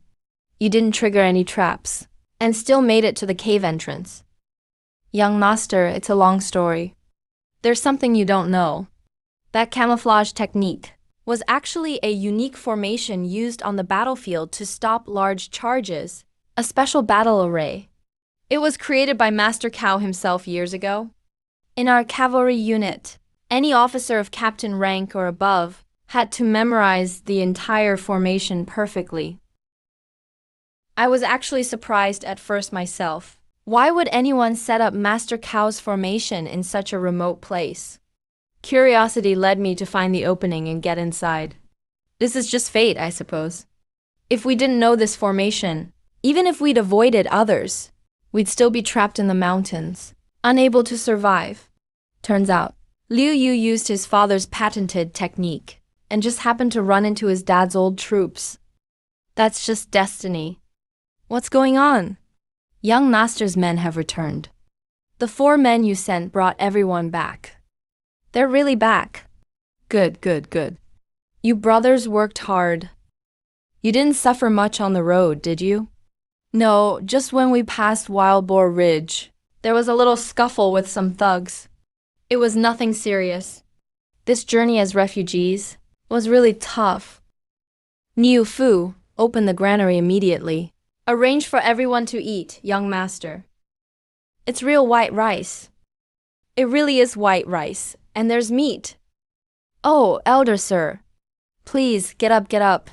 You didn't trigger any traps, and still made it to the cave entrance. Young master, it's a long story. There's something you don't know. That camouflage technique was actually a unique formation used on the battlefield to stop large charges, a special battle array. It was created by Master Cao himself years ago. In our cavalry unit, any officer of captain rank or above had to memorize the entire formation perfectly. I was actually surprised at first myself. Why would anyone set up Master Cao's formation in such a remote place? Curiosity led me to find the opening and get inside. This is just fate, I suppose. If we didn't know this formation, even if we'd avoided others, we'd still be trapped in the mountains, unable to survive. Turns out, Liu Yu used his father's patented technique and just happened to run into his dad's old troops. That's just destiny. What's going on? Young master's men have returned. The 4 men you sent brought everyone back. They're really back. Good, good, good. You brothers worked hard. You didn't suffer much on the road, did you? No, just when we passed Wild Boar Ridge, there was a little scuffle with some thugs. It was nothing serious. This journey as refugees was really tough. Niu Fu, open the granary immediately. Arrange for everyone to eat, young master. It's real white rice. It really is white rice, and there's meat. Oh, elder sir. Please, get up, get up.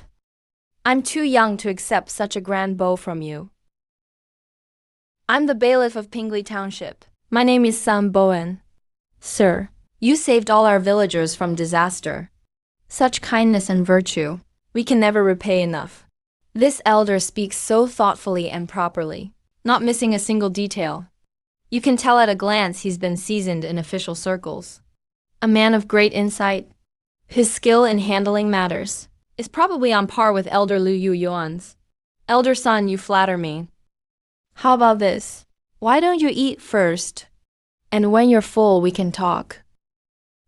I'm too young to accept such a grand bow from you. I'm the bailiff of Pingley Township. My name is Sam Bowen. Sir, you saved all our villagers from disaster. Such kindness and virtue, we can never repay enough. This elder speaks so thoughtfully and properly, not missing a single detail. You can tell at a glance he's been seasoned in official circles. A man of great insight. His skill in handling matters is probably on par with Elder Liu Yu Yuan's. Elder son, you flatter me. How about this? Why don't you eat first? And when you're full, we can talk.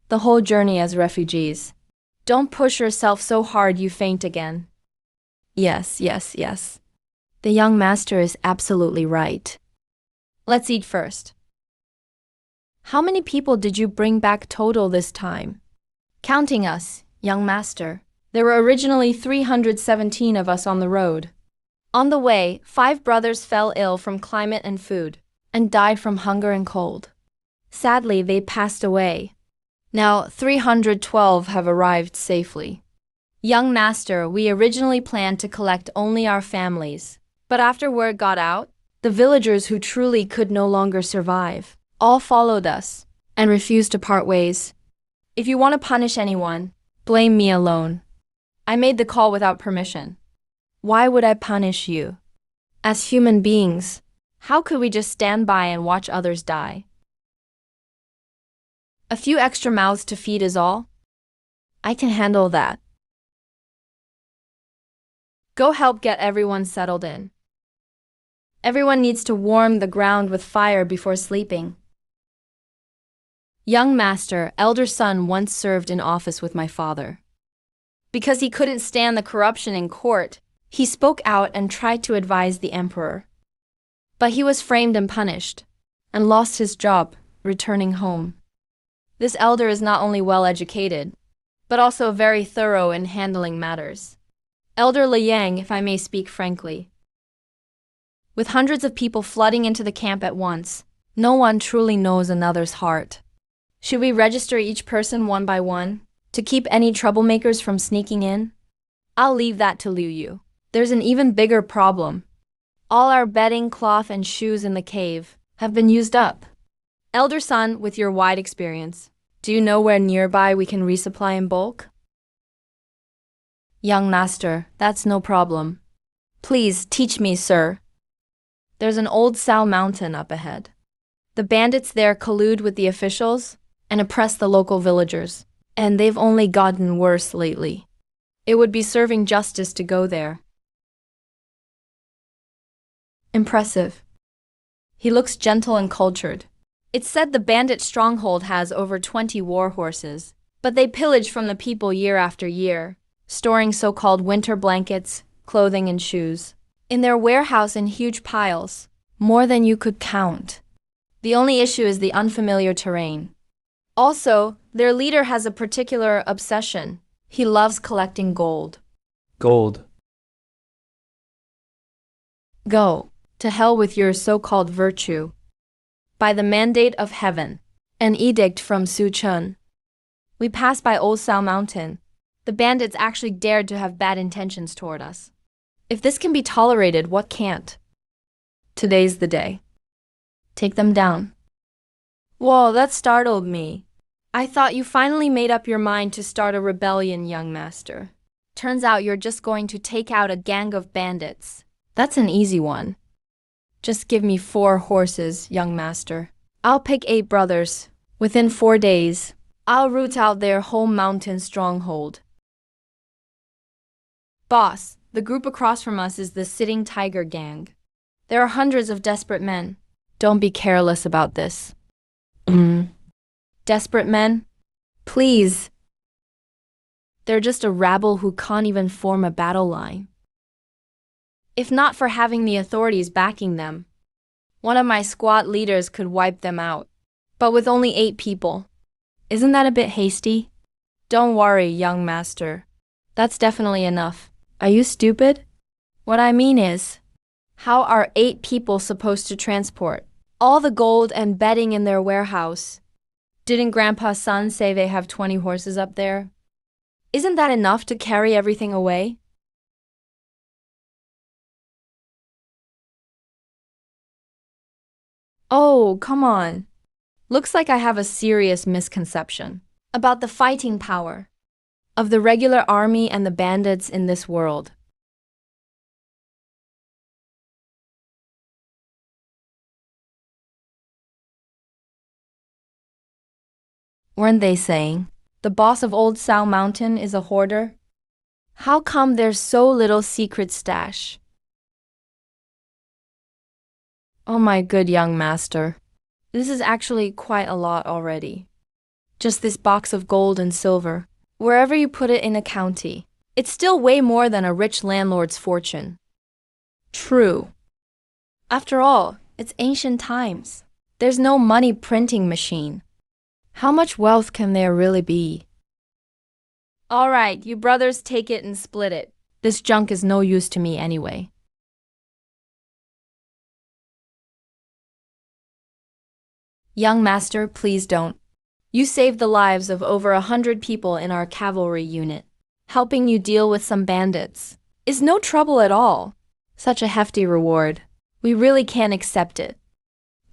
The whole journey as refugees. Don't push yourself so hard you faint again. Yes, yes, yes. The young master is absolutely right. Let's eat first. How many people did you bring back total this time? Counting us, young master, there were originally 317 of us on the road. On the way, 5 brothers fell ill from climate and food, and died from hunger and cold. Sadly, they passed away. Now, 312 have arrived safely. Young master, we originally planned to collect only our families, but after word got out, the villagers who truly could no longer survive all followed us and refused to part ways. If you want to punish anyone, blame me alone. I made the call without permission. Why would I punish you? As human beings, how could we just stand by and watch others die? A few extra mouths to feed is all. I can handle that. Go help get everyone settled in. Everyone needs to warm the ground with fire before sleeping. Young master, elder son once served in office with my father. Because he couldn't stand the corruption in court, he spoke out and tried to advise the emperor. But he was framed and punished, and lost his job, returning home. This elder is not only well educated, but also very thorough in handling matters. Elder Liang, if I may speak frankly. With hundreds of people flooding into the camp at once, no one truly knows another's heart. Should we register each person one by one, to keep any troublemakers from sneaking in? I'll leave that to Liu Yu. There's an even bigger problem. All our bedding, cloth, and shoes in the cave have been used up. Elder son, with your wide experience, do you know where nearby we can resupply in bulk? Young master, that's no problem. Please teach me, sir. There's an old Sao mountain up ahead. The bandits there collude with the officials and oppress the local villagers, and they've only gotten worse lately. It would be serving justice to go there. Impressive. He looks gentle and cultured. It's said the bandit stronghold has over 20 war horses, but they pillage from the people year after year, storing so-called winter blankets, clothing, and shoes in their warehouse in huge piles, more than you could count. The only issue is the unfamiliar terrain. Also, their leader has a particular obsession. He loves collecting gold. Gold. Go, to hell with your so-called virtue. By the mandate of heaven, an edict from Su Chun. We passed by Old Sao Mountain. The bandits actually dared to have bad intentions toward us. If this can be tolerated, what can't? Today's the day. Take them down. Whoa, that startled me. I thought you finally made up your mind to start a rebellion, young master. Turns out you're just going to take out a gang of bandits. That's an easy one. Just give me 4 horses, young master. I'll pick 8 brothers. Within 4 days, I'll root out their whole mountain stronghold. Boss, the group across from us is the Sitting Tiger Gang. There are hundreds of desperate men. Don't be careless about this. Desperate men? Please. They're just a rabble who can't even form a battle line. If not for having the authorities backing them, one of my squad leaders could wipe them out. But with only 8 people, isn't that a bit hasty? Don't worry, young master. That's definitely enough. Are you stupid? What I mean is, how are 8 people supposed to transport all the gold and bedding in their warehouse? Didn't Grandpa's son say they have 20 horses up there? Isn't that enough to carry everything away? Oh, come on. Looks like I have a serious misconception about the fighting power of the regular army and the bandits in this world. Weren't they saying the boss of Old Sow Mountain is a hoarder? How come there's so little secret stash? Oh my good young master, this is actually quite a lot already. Just this box of gold and silver, wherever you put it in a county, it's still way more than a rich landlord's fortune. True. After all, it's ancient times. There's no money printing machine. How much wealth can there really be? All right, you brothers take it and split it. This junk is no use to me anyway. Young master, please don't. You saved the lives of over 100 people in our cavalry unit. Helping you deal with some bandits is no trouble at all. Such a hefty reward. We really can't accept it.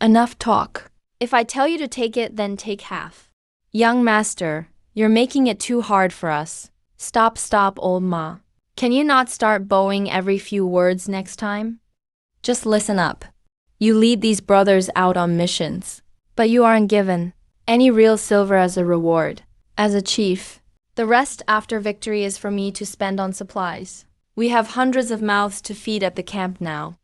Enough talk. If I tell you to take it, then take half. Young master, you're making it too hard for us. Stop, old ma. Can you not start bowing every few words next time? Just listen up. You lead these brothers out on missions, but you aren't given any real silver as a reward. As a chief, the rest after victory is for me to spend on supplies. We have hundreds of mouths to feed at the camp now.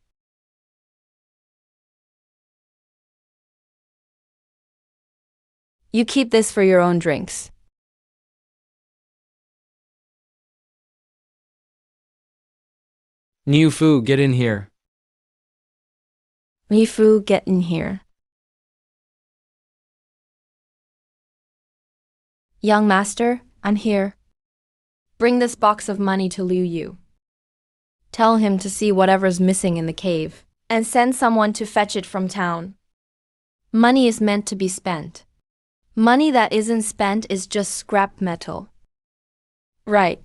You keep this for your own drinks. Niu Fu, get in here. Mi Fu, get in here. Young master, I'm here. Bring this box of money to Liu Yu. Tell him to see whatever's missing in the cave, and send someone to fetch it from town. Money is meant to be spent. Money that isn't spent is just scrap metal. Right.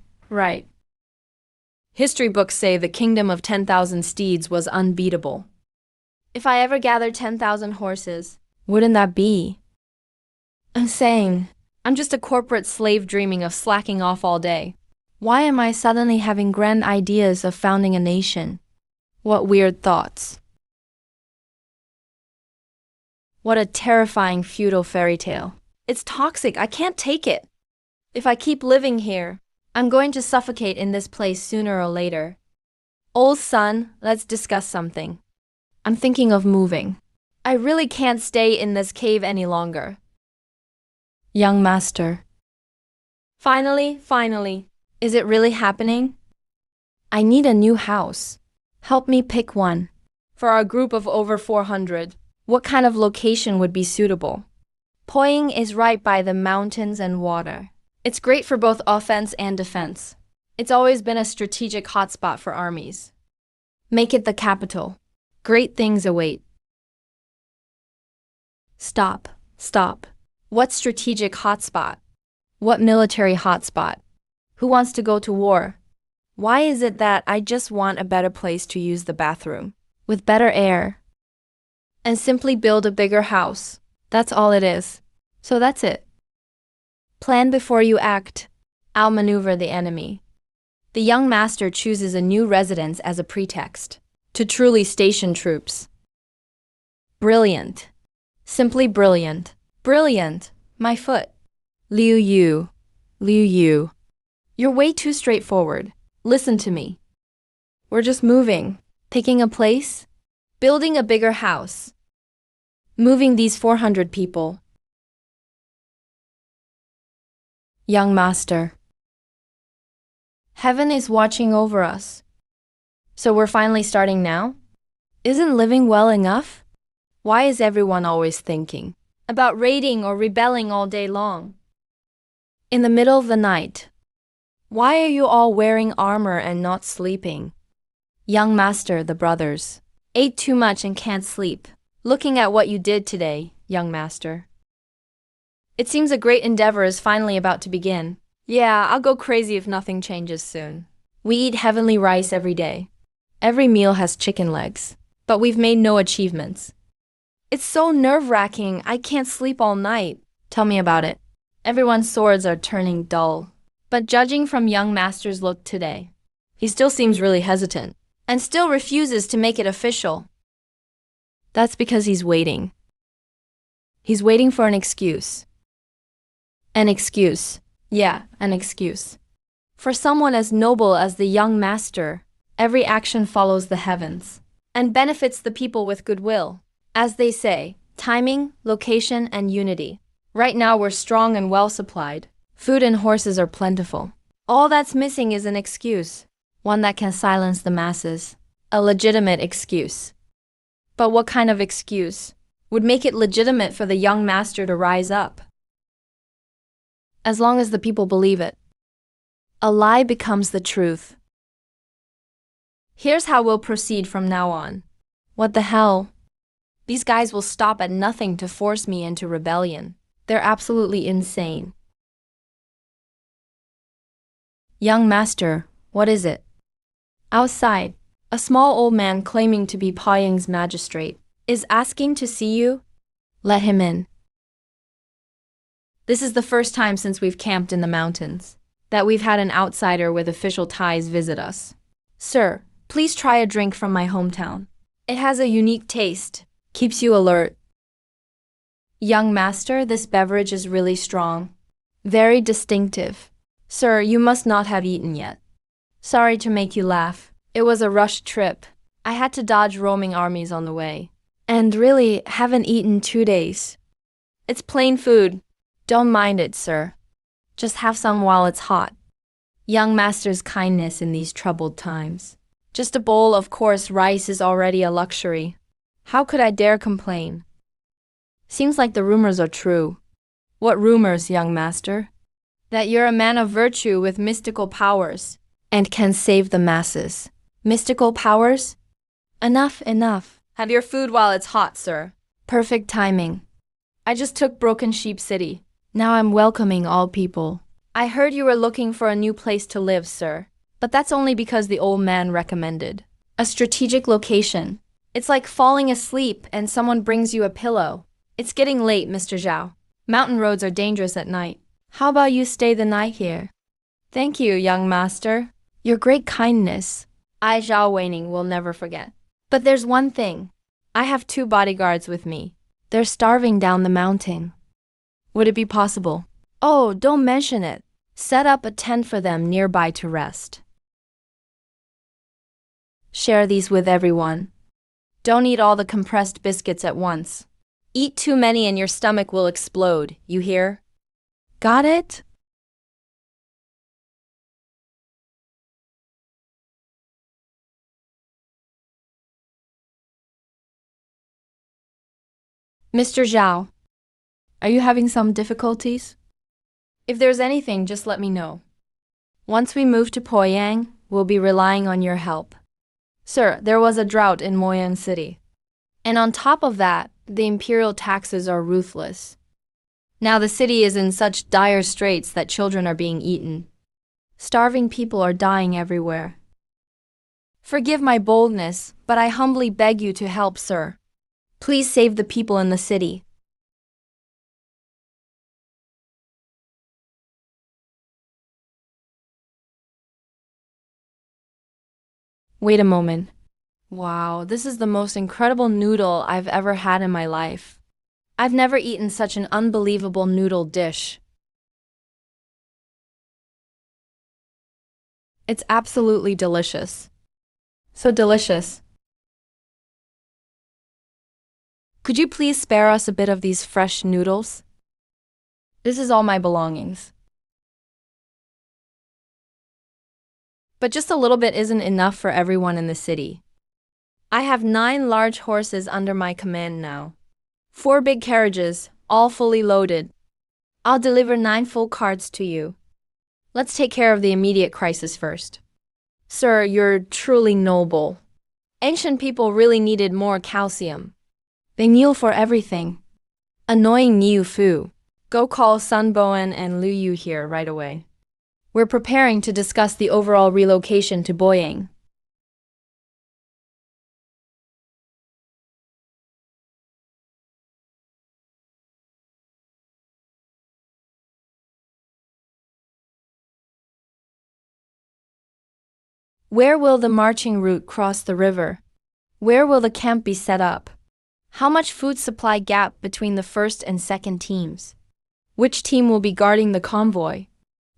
History books say the kingdom of 10,000 steeds was unbeatable. If I ever gathered 10,000 horses, wouldn't that be insane? I'm just a corporate slave dreaming of slacking off all day. Why am I suddenly having grand ideas of founding a nation? What weird thoughts. What a terrifying feudal fairy tale. It's toxic, I can't take it. If I keep living here, I'm going to suffocate in this place sooner or later. Old son, let's discuss something. I'm thinking of moving. I really can't stay in this cave any longer. Young master. Finally. Is it really happening? I need a new house. Help me pick one. For our group of over 400, what kind of location would be suitable? Poying is right by the mountains and water. It's great for both offense and defense. It's always been a strategic hotspot for armies. Make it the capital. Great things await. Stop. What strategic hotspot? What military hotspot? Who wants to go to war? Why is it that I just want a better place to use the bathroom, with better air, and simply build a bigger house? That's all it is. So that's it. Plan before you act. Outmaneuver the enemy. The young master chooses a new residence as a pretext to truly station troops. Brilliant. Simply brilliant. Brilliant. My foot. Liu Yu. Liu Yu. You're way too straightforward. Listen to me. We're just moving. Picking a place. Building a bigger house. Moving these 400 people. Young master. Heaven is watching over us. So we're finally starting now? Isn't living well enough? Why is everyone always thinking about raiding or rebelling all day long? In the middle of the night. Why are you all wearing armor and not sleeping? Young master, the brothers. Ate too much and can't sleep. Looking at what you did today, young master. It seems a great endeavor is finally about to begin. Yeah, I'll go crazy if nothing changes soon. We eat heavenly rice every day. Every meal has chicken legs. But we've made no achievements. It's so nerve-wracking, I can't sleep all night. Tell me about it. Everyone's swords are turning dull. But judging from young master's look today, he still seems really hesitant, and still refuses to make it official. That's because he's waiting. He's waiting for an excuse. An excuse. Yeah, an excuse. For someone as noble as the young master, every action follows the heavens and benefits the people with goodwill. As they say, timing, location, and unity. Right now we're strong and well supplied. Food and horses are plentiful. All that's missing is an excuse. One that can silence the masses. A legitimate excuse. But what kind of excuse would make it legitimate for the young master to rise up? As long as the people believe it. A lie becomes the truth. Here's how we'll proceed from now on. What the hell? These guys will stop at nothing to force me into rebellion. They're absolutely insane. Young master, what is it? Outside, a small old man claiming to be Poyang's magistrate is asking to see you. Let him in. This is the first time since we've camped in the mountains that we've had an outsider with official ties visit us. Sir, please try a drink from my hometown. It has a unique taste, keeps you alert. Young master, this beverage is really strong. Very distinctive. Sir, you must not have eaten yet. Sorry to make you laugh. It was a rushed trip. I had to dodge roaming armies on the way. And really, haven't eaten 2 days. It's plain food. Don't mind it, sir. Just have some while it's hot. Young master's kindness in these troubled times. Just a bowl of coarse rice is already a luxury. How could I dare complain? Seems like the rumors are true. What rumors, young master? That you're a man of virtue with mystical powers and can save the masses. Mystical powers? Enough, enough. Have your food while it's hot, sir. Perfect timing. I just took Broken Sheep City. Now I'm welcoming all people. I heard you were looking for a new place to live, sir. But that's only because the old man recommended. A strategic location. It's like falling asleep and someone brings you a pillow. It's getting late, Mr. Zhao. Mountain roads are dangerous at night. How about you stay the night here? Thank you, young master. Your great kindness, I, Zhao Weining, will never forget. But there's one thing. I have 2 bodyguards with me. They're starving down the mountain. Would it be possible? Oh, don't mention it. Set up a tent for them nearby to rest. Share these with everyone. Don't eat all the compressed biscuits at once. Eat too many and your stomach will explode, you hear? Got it? Mr. Zhao, are you having some difficulties? If there's anything, just let me know. Once we move to Poyang, we'll be relying on your help. Sir, there was a drought in Moyang City. And on top of that, the imperial taxes are ruthless. Now the city is in such dire straits that children are being eaten. Starving people are dying everywhere. Forgive my boldness, but I humbly beg you to help, sir. Please save the people in the city. Wait a moment. Wow, this is the most incredible noodle I've ever had in my life. I've never eaten such an unbelievable noodle dish. It's absolutely delicious. So delicious. Could you please spare us a bit of these fresh noodles? This is all my belongings. But just a little bit isn't enough for everyone in the city. I have 9 large horses under my command now. 4 big carriages, all fully loaded. I'll deliver 9 full carts to you. Let's take care of the immediate crisis first. Sir, you're truly noble. Ancient people really needed more calcium. They kneel for everything. Annoying Niu Fu. Go call Sun Boan and Liu Yu here right away. We're preparing to discuss the overall relocation to Boyang. Where will the marching route cross the river? Where will the camp be set up? How much food supply gap between the first and second teams? Which team will be guarding the convoy?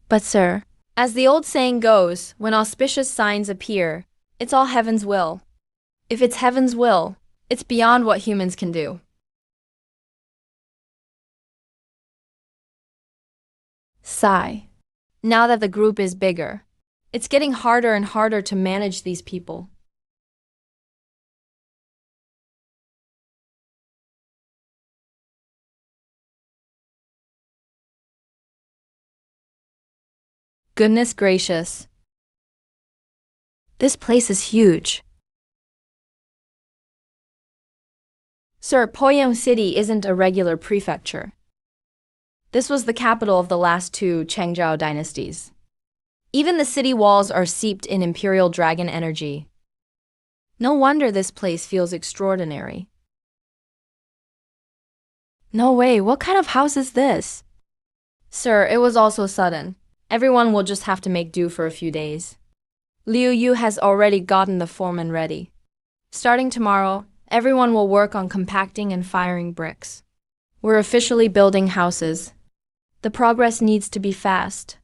But sir, as the old saying goes, when auspicious signs appear, it's all heaven's will. If it's heaven's will, it's beyond what humans can do. Sigh. Now that the group is bigger, it's getting harder and harder to manage these people. Goodness gracious. This place is huge. Sir, Poyang City isn't a regular prefecture. This was the capital of the last 2 Changzhou dynasties. Even the city walls are seeped in imperial dragon energy. No wonder this place feels extraordinary. No way, what kind of house is this? Sir, it was also sudden. Everyone will just have to make do for a few days. Liu Yu has already gotten the foreman ready. Starting tomorrow, everyone will work on compacting and firing bricks. We're officially building houses. The progress needs to be fast.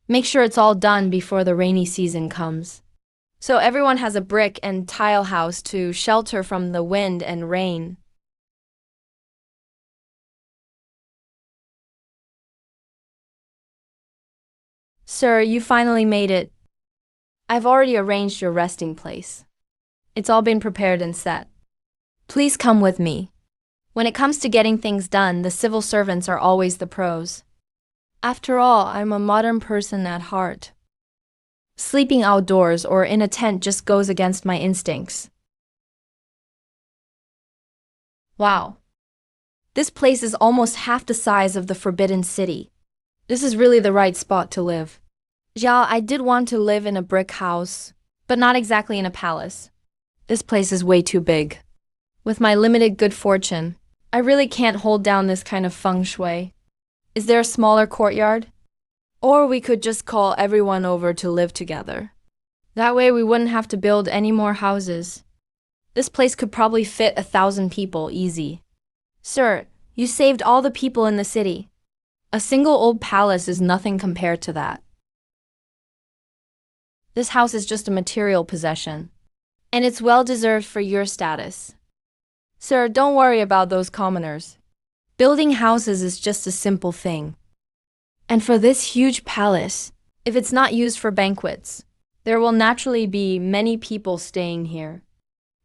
Make sure it's all done before the rainy season comes. So everyone has a brick and tile house to shelter from the wind and rain. Sir, you finally made it. I've already arranged your resting place. It's all been prepared and set. Please come with me. When it comes to getting things done, the civil servants are always the pros. After all, I'm a modern person at heart. Sleeping outdoors or in a tent just goes against my instincts. Wow. This place is almost half the size of the Forbidden City. This is really the right spot to live. Zhao, I did want to live in a brick house, but not exactly in a palace. This place is way too big. With my limited good fortune, I really can't hold down this kind of feng shui. Is there a smaller courtyard? Or we could just call everyone over to live together. That way we wouldn't have to build any more houses. This place could probably fit 1,000 people easy. Sir, you saved all the people in the city. A single old palace is nothing compared to that. This house is just a material possession, and it's well deserved for your status. Sir, don't worry about those commoners. Building houses is just a simple thing. And for this huge palace, if it's not used for banquets, there will naturally be many people staying here.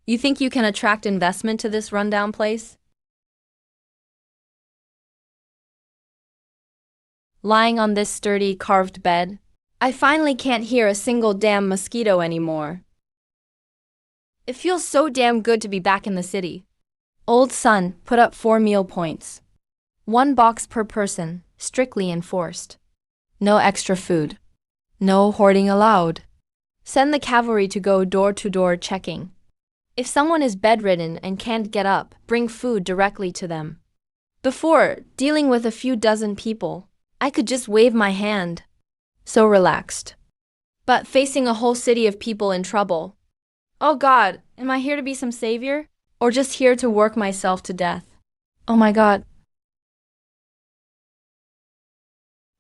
You think you can attract investment to this rundown place? Lying on this sturdy, carved bed, I finally can't hear a single damn mosquito anymore. It feels so damn good to be back in the city. Old Sun put up 4 meal points. 1 box per person, strictly enforced. No extra food. No hoarding allowed. Send the cavalry to go door to door checking. If someone is bedridden and can't get up, bring food directly to them. Before, dealing with a few dozen people, I could just wave my hand. So relaxed. But facing a whole city of people in trouble, Oh God, am I here to be some savior? Or just here to work myself to death? Oh my God.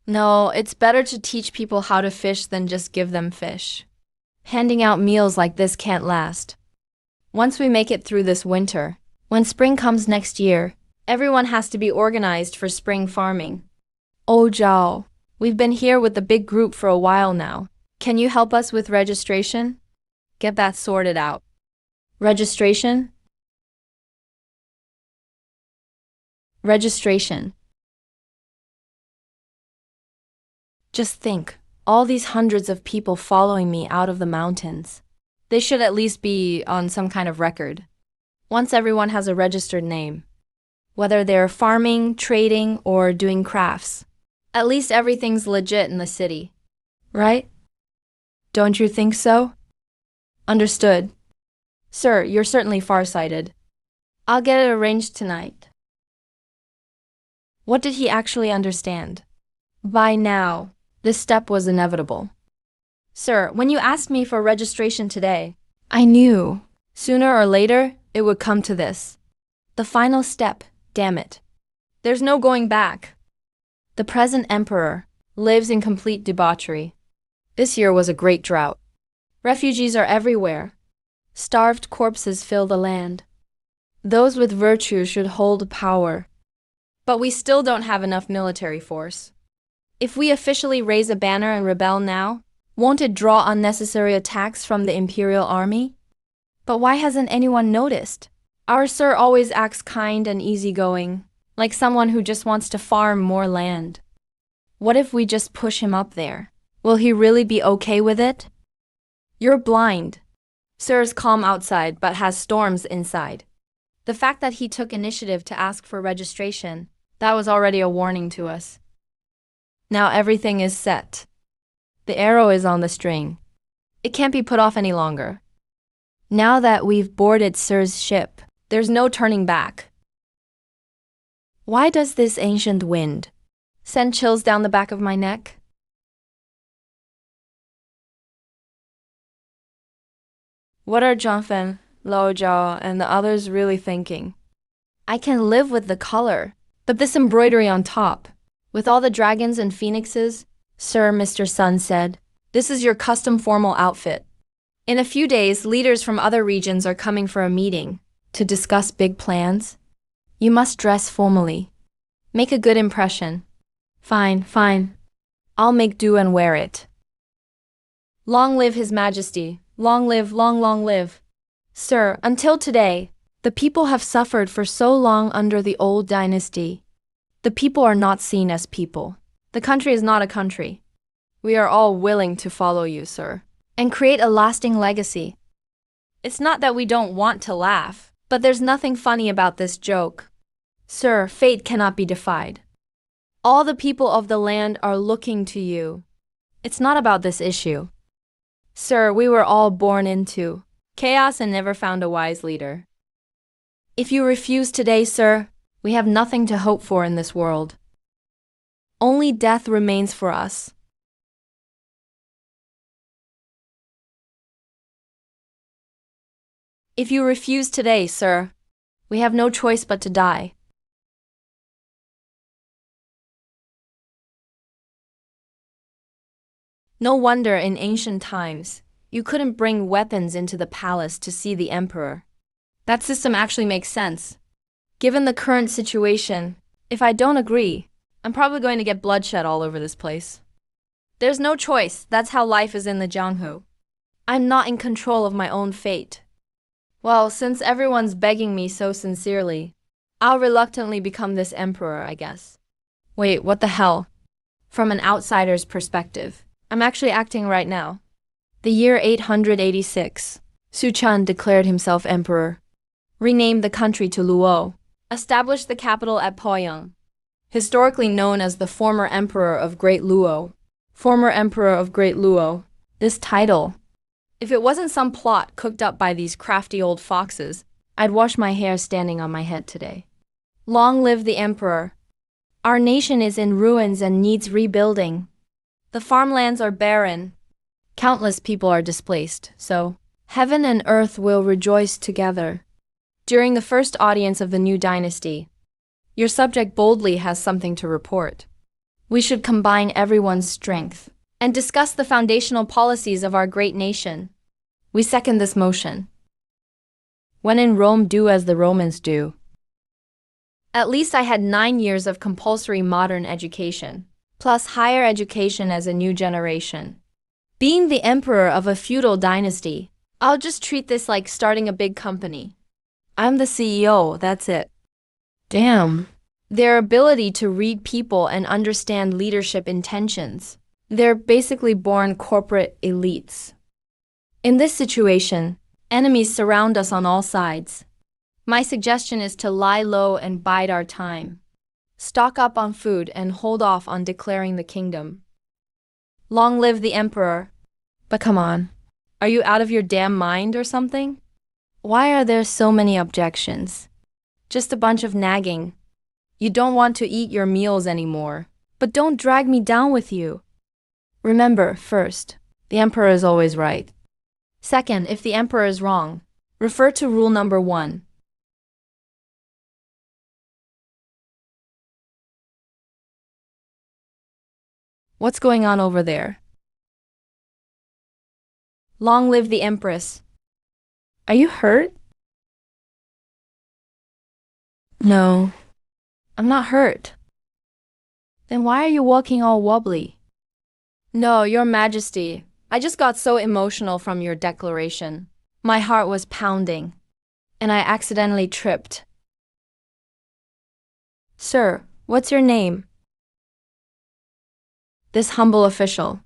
No, it's better to teach people how to fish than just give them fish. Handing out meals like this can't last. Once we make it through this winter, when spring comes next year, everyone has to be organized for spring farming. Oh Zhao, we've been here with the big group for a while now. Can you help us with registration? Get that sorted out. Registration? Registration. Just think, all these hundreds of people following me out of the mountains. They should at least be on some kind of record. Once everyone has a registered name, whether they're farming, trading, or doing crafts, at least everything's legit in the city. Right? Don't you think so? Understood. Sir, you're certainly farsighted. I'll get it arranged tonight. What did he actually understand? By now, this step was inevitable. Sir, when you asked me for registration today, I knew, sooner or later, it would come to this. The final step, damn it. There's no going back. The present emperor lives in complete debauchery. This year was a great drought. Refugees are everywhere. Starved corpses fill the land. Those with virtue should hold power. But we still don't have enough military force. If we officially raise a banner and rebel now, won't it draw unnecessary attacks from the imperial army? But why hasn't anyone noticed? Our sir always acts kind and easygoing, like someone who just wants to farm more land. What if we just push him up there? Will he really be okay with it? You're blind. Sir's calm outside but has storms inside. The fact that he took initiative to ask for registration, that was already a warning to us. Now everything is set. The arrow is on the string. It can't be put off any longer. Now that we've boarded Sir's ship, there's no turning back. Why does this ancient wind send chills down the back of my neck? What are Zhangfen, Lao Zhao, and the others really thinking? I can live with the color, but this embroidery on top, with all the dragons and phoenixes, Sir, Mr. Sun said, this is your custom formal outfit. In a few days, leaders from other regions are coming for a meeting to discuss big plans. You must dress formally. Make a good impression. Fine, fine. I'll make do and wear it. Long live His Majesty. Long live, long live. Sir, until today, the people have suffered for so long under the old dynasty. The people are not seen as people. The country is not a country. We are all willing to follow you, sir, and create a lasting legacy. It's not that we don't want to laugh, but there's nothing funny about this joke. Sir, fate cannot be defied. All the people of the land are looking to you. It's not about this issue. Sir, we were all born into chaos and never found a wise leader. If you refuse today, sir, we have nothing to hope for in this world. Only death remains for us. If you refuse today, sir, we have no choice but to die. No wonder in ancient times, you couldn't bring weapons into the palace to see the emperor. That system actually makes sense. Given the current situation, if I don't agree, I'm probably going to get bloodshed all over this place. There's no choice, that's how life is in the Jianghu. I'm not in control of my own fate. Well, since everyone's begging me so sincerely, I'll reluctantly become this emperor, I guess. Wait, what the hell? From an outsider's perspective, I'm actually acting right now. The year 886, Su Chen declared himself emperor, renamed the country to Luo, established the capital at Poyang, historically known as the former emperor of Great Luo. Former emperor of Great Luo. This title, if it wasn't some plot cooked up by these crafty old foxes, I'd wash my hair standing on my head today. Long live the emperor. Our nation is in ruins and needs rebuilding. The farmlands are barren. Countless people are displaced, so Heaven and earth will rejoice together. During the first audience of the new dynasty, your subject boldly has something to report. We should combine everyone's strength and discuss the foundational policies of our great nation. We second this motion. When in Rome, do as the Romans do. At least I had 9 years of compulsory modern education, plus higher education as a new generation. Being the emperor of a feudal dynasty, I'll just treat this like starting a big company. I'm the CEO, that's it. Damn. Their ability to read people and understand leadership intentions. They're basically born corporate elites. In this situation, enemies surround us on all sides. My suggestion is to lie low and bide our time. Stock up on food and hold off on declaring the kingdom. Long live the emperor. But come on, are you out of your damn mind or something? Why are there so many objections? Just a bunch of nagging. You don't want to eat your meals anymore, but don't drag me down with you. Remember, first, the emperor is always right. Second, if the emperor is wrong, refer to rule number 1. What's going on over there? Long live the empress. Are you hurt? No, I'm not hurt. Then why are you walking all wobbly? No, Your Majesty, I just got so emotional from your declaration. My heart was pounding, and I accidentally tripped. Sir, what's your name? This humble official.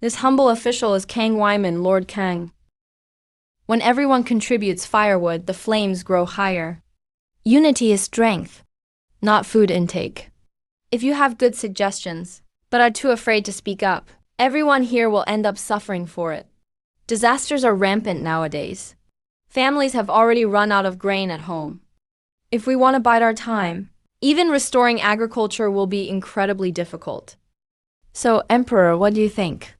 This humble official is Kang Wyman, Lord Kang. When everyone contributes firewood, the flames grow higher. Unity is strength, not food intake. If you have good suggestions, but are too afraid to speak up, everyone here will end up suffering for it. Disasters are rampant nowadays. Families have already run out of grain at home. If we want to bide our time, even restoring agriculture will be incredibly difficult. So, Emperor, what do you think?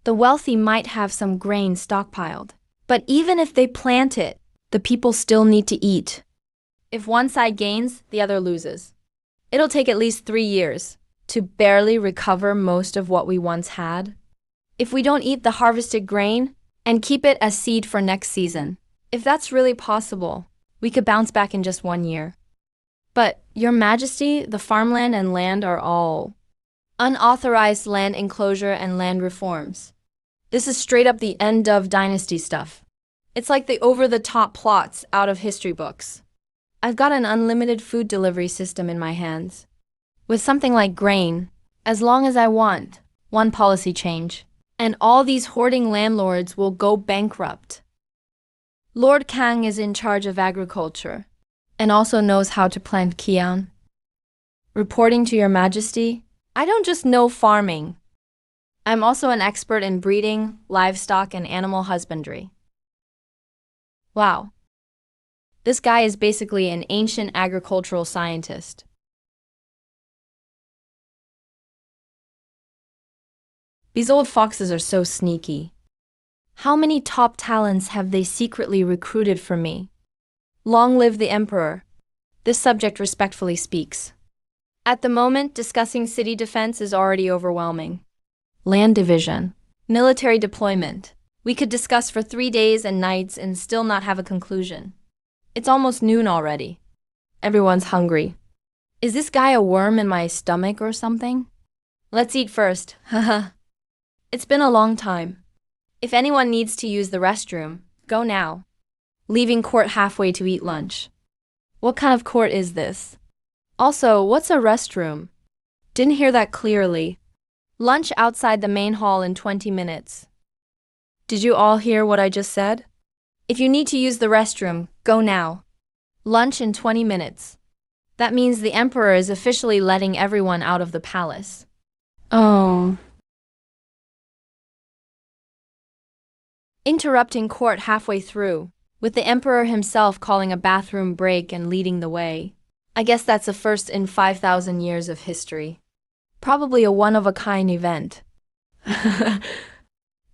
The wealthy might have some grain stockpiled, but even if they plant it, the people still need to eat. If one side gains, the other loses. It'll take at least 3 years to barely recover most of what we once had. If we don't eat the harvested grain and keep it as seed for next season, if that's really possible, we could bounce back in just 1 year. But, Your Majesty, the farmland and land are all unauthorized land enclosure and land reforms. This is straight up the end of dynasty stuff. It's like the over-the-top plots out of history books. I've got an unlimited food delivery system in my hands. With something like grain, as long as I want, one policy change, and all these hoarding landlords will go bankrupt. Lord Kang is in charge of agriculture, and also knows how to plant kian. Reporting to Your Majesty, I don't just know farming. I'm also an expert in breeding, livestock, and animal husbandry. Wow. This guy is basically an ancient agricultural scientist. These old foxes are so sneaky. How many top talents have they secretly recruited for me? Long live the emperor. This subject respectfully speaks. At the moment, discussing city defense is already overwhelming. Land division, military deployment. We could discuss for 3 days and nights and still not have a conclusion. It's almost noon already. Everyone's hungry. Is this guy a worm in my stomach or something? Let's eat first, haha. It's been a long time. If anyone needs to use the restroom, go now. Leaving court halfway to eat lunch. What kind of court is this? Also, what's a restroom? Didn't hear that clearly. Lunch outside the main hall in 20 minutes. Did you all hear what I just said? If you need to use the restroom, go now. Lunch in 20 minutes. That means the emperor is officially letting everyone out of the palace. Oh. Interrupting court halfway through, with the emperor himself calling a bathroom break and leading the way. I guess that's a first in 5,000 years of history. Probably a one-of-a-kind event.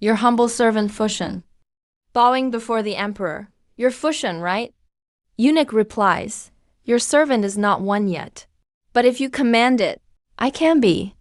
Your humble servant Fushan. bowing before the emperor. You're Fushan, right? Eunuch replies, your servant is not one yet. But if you command it, I can be.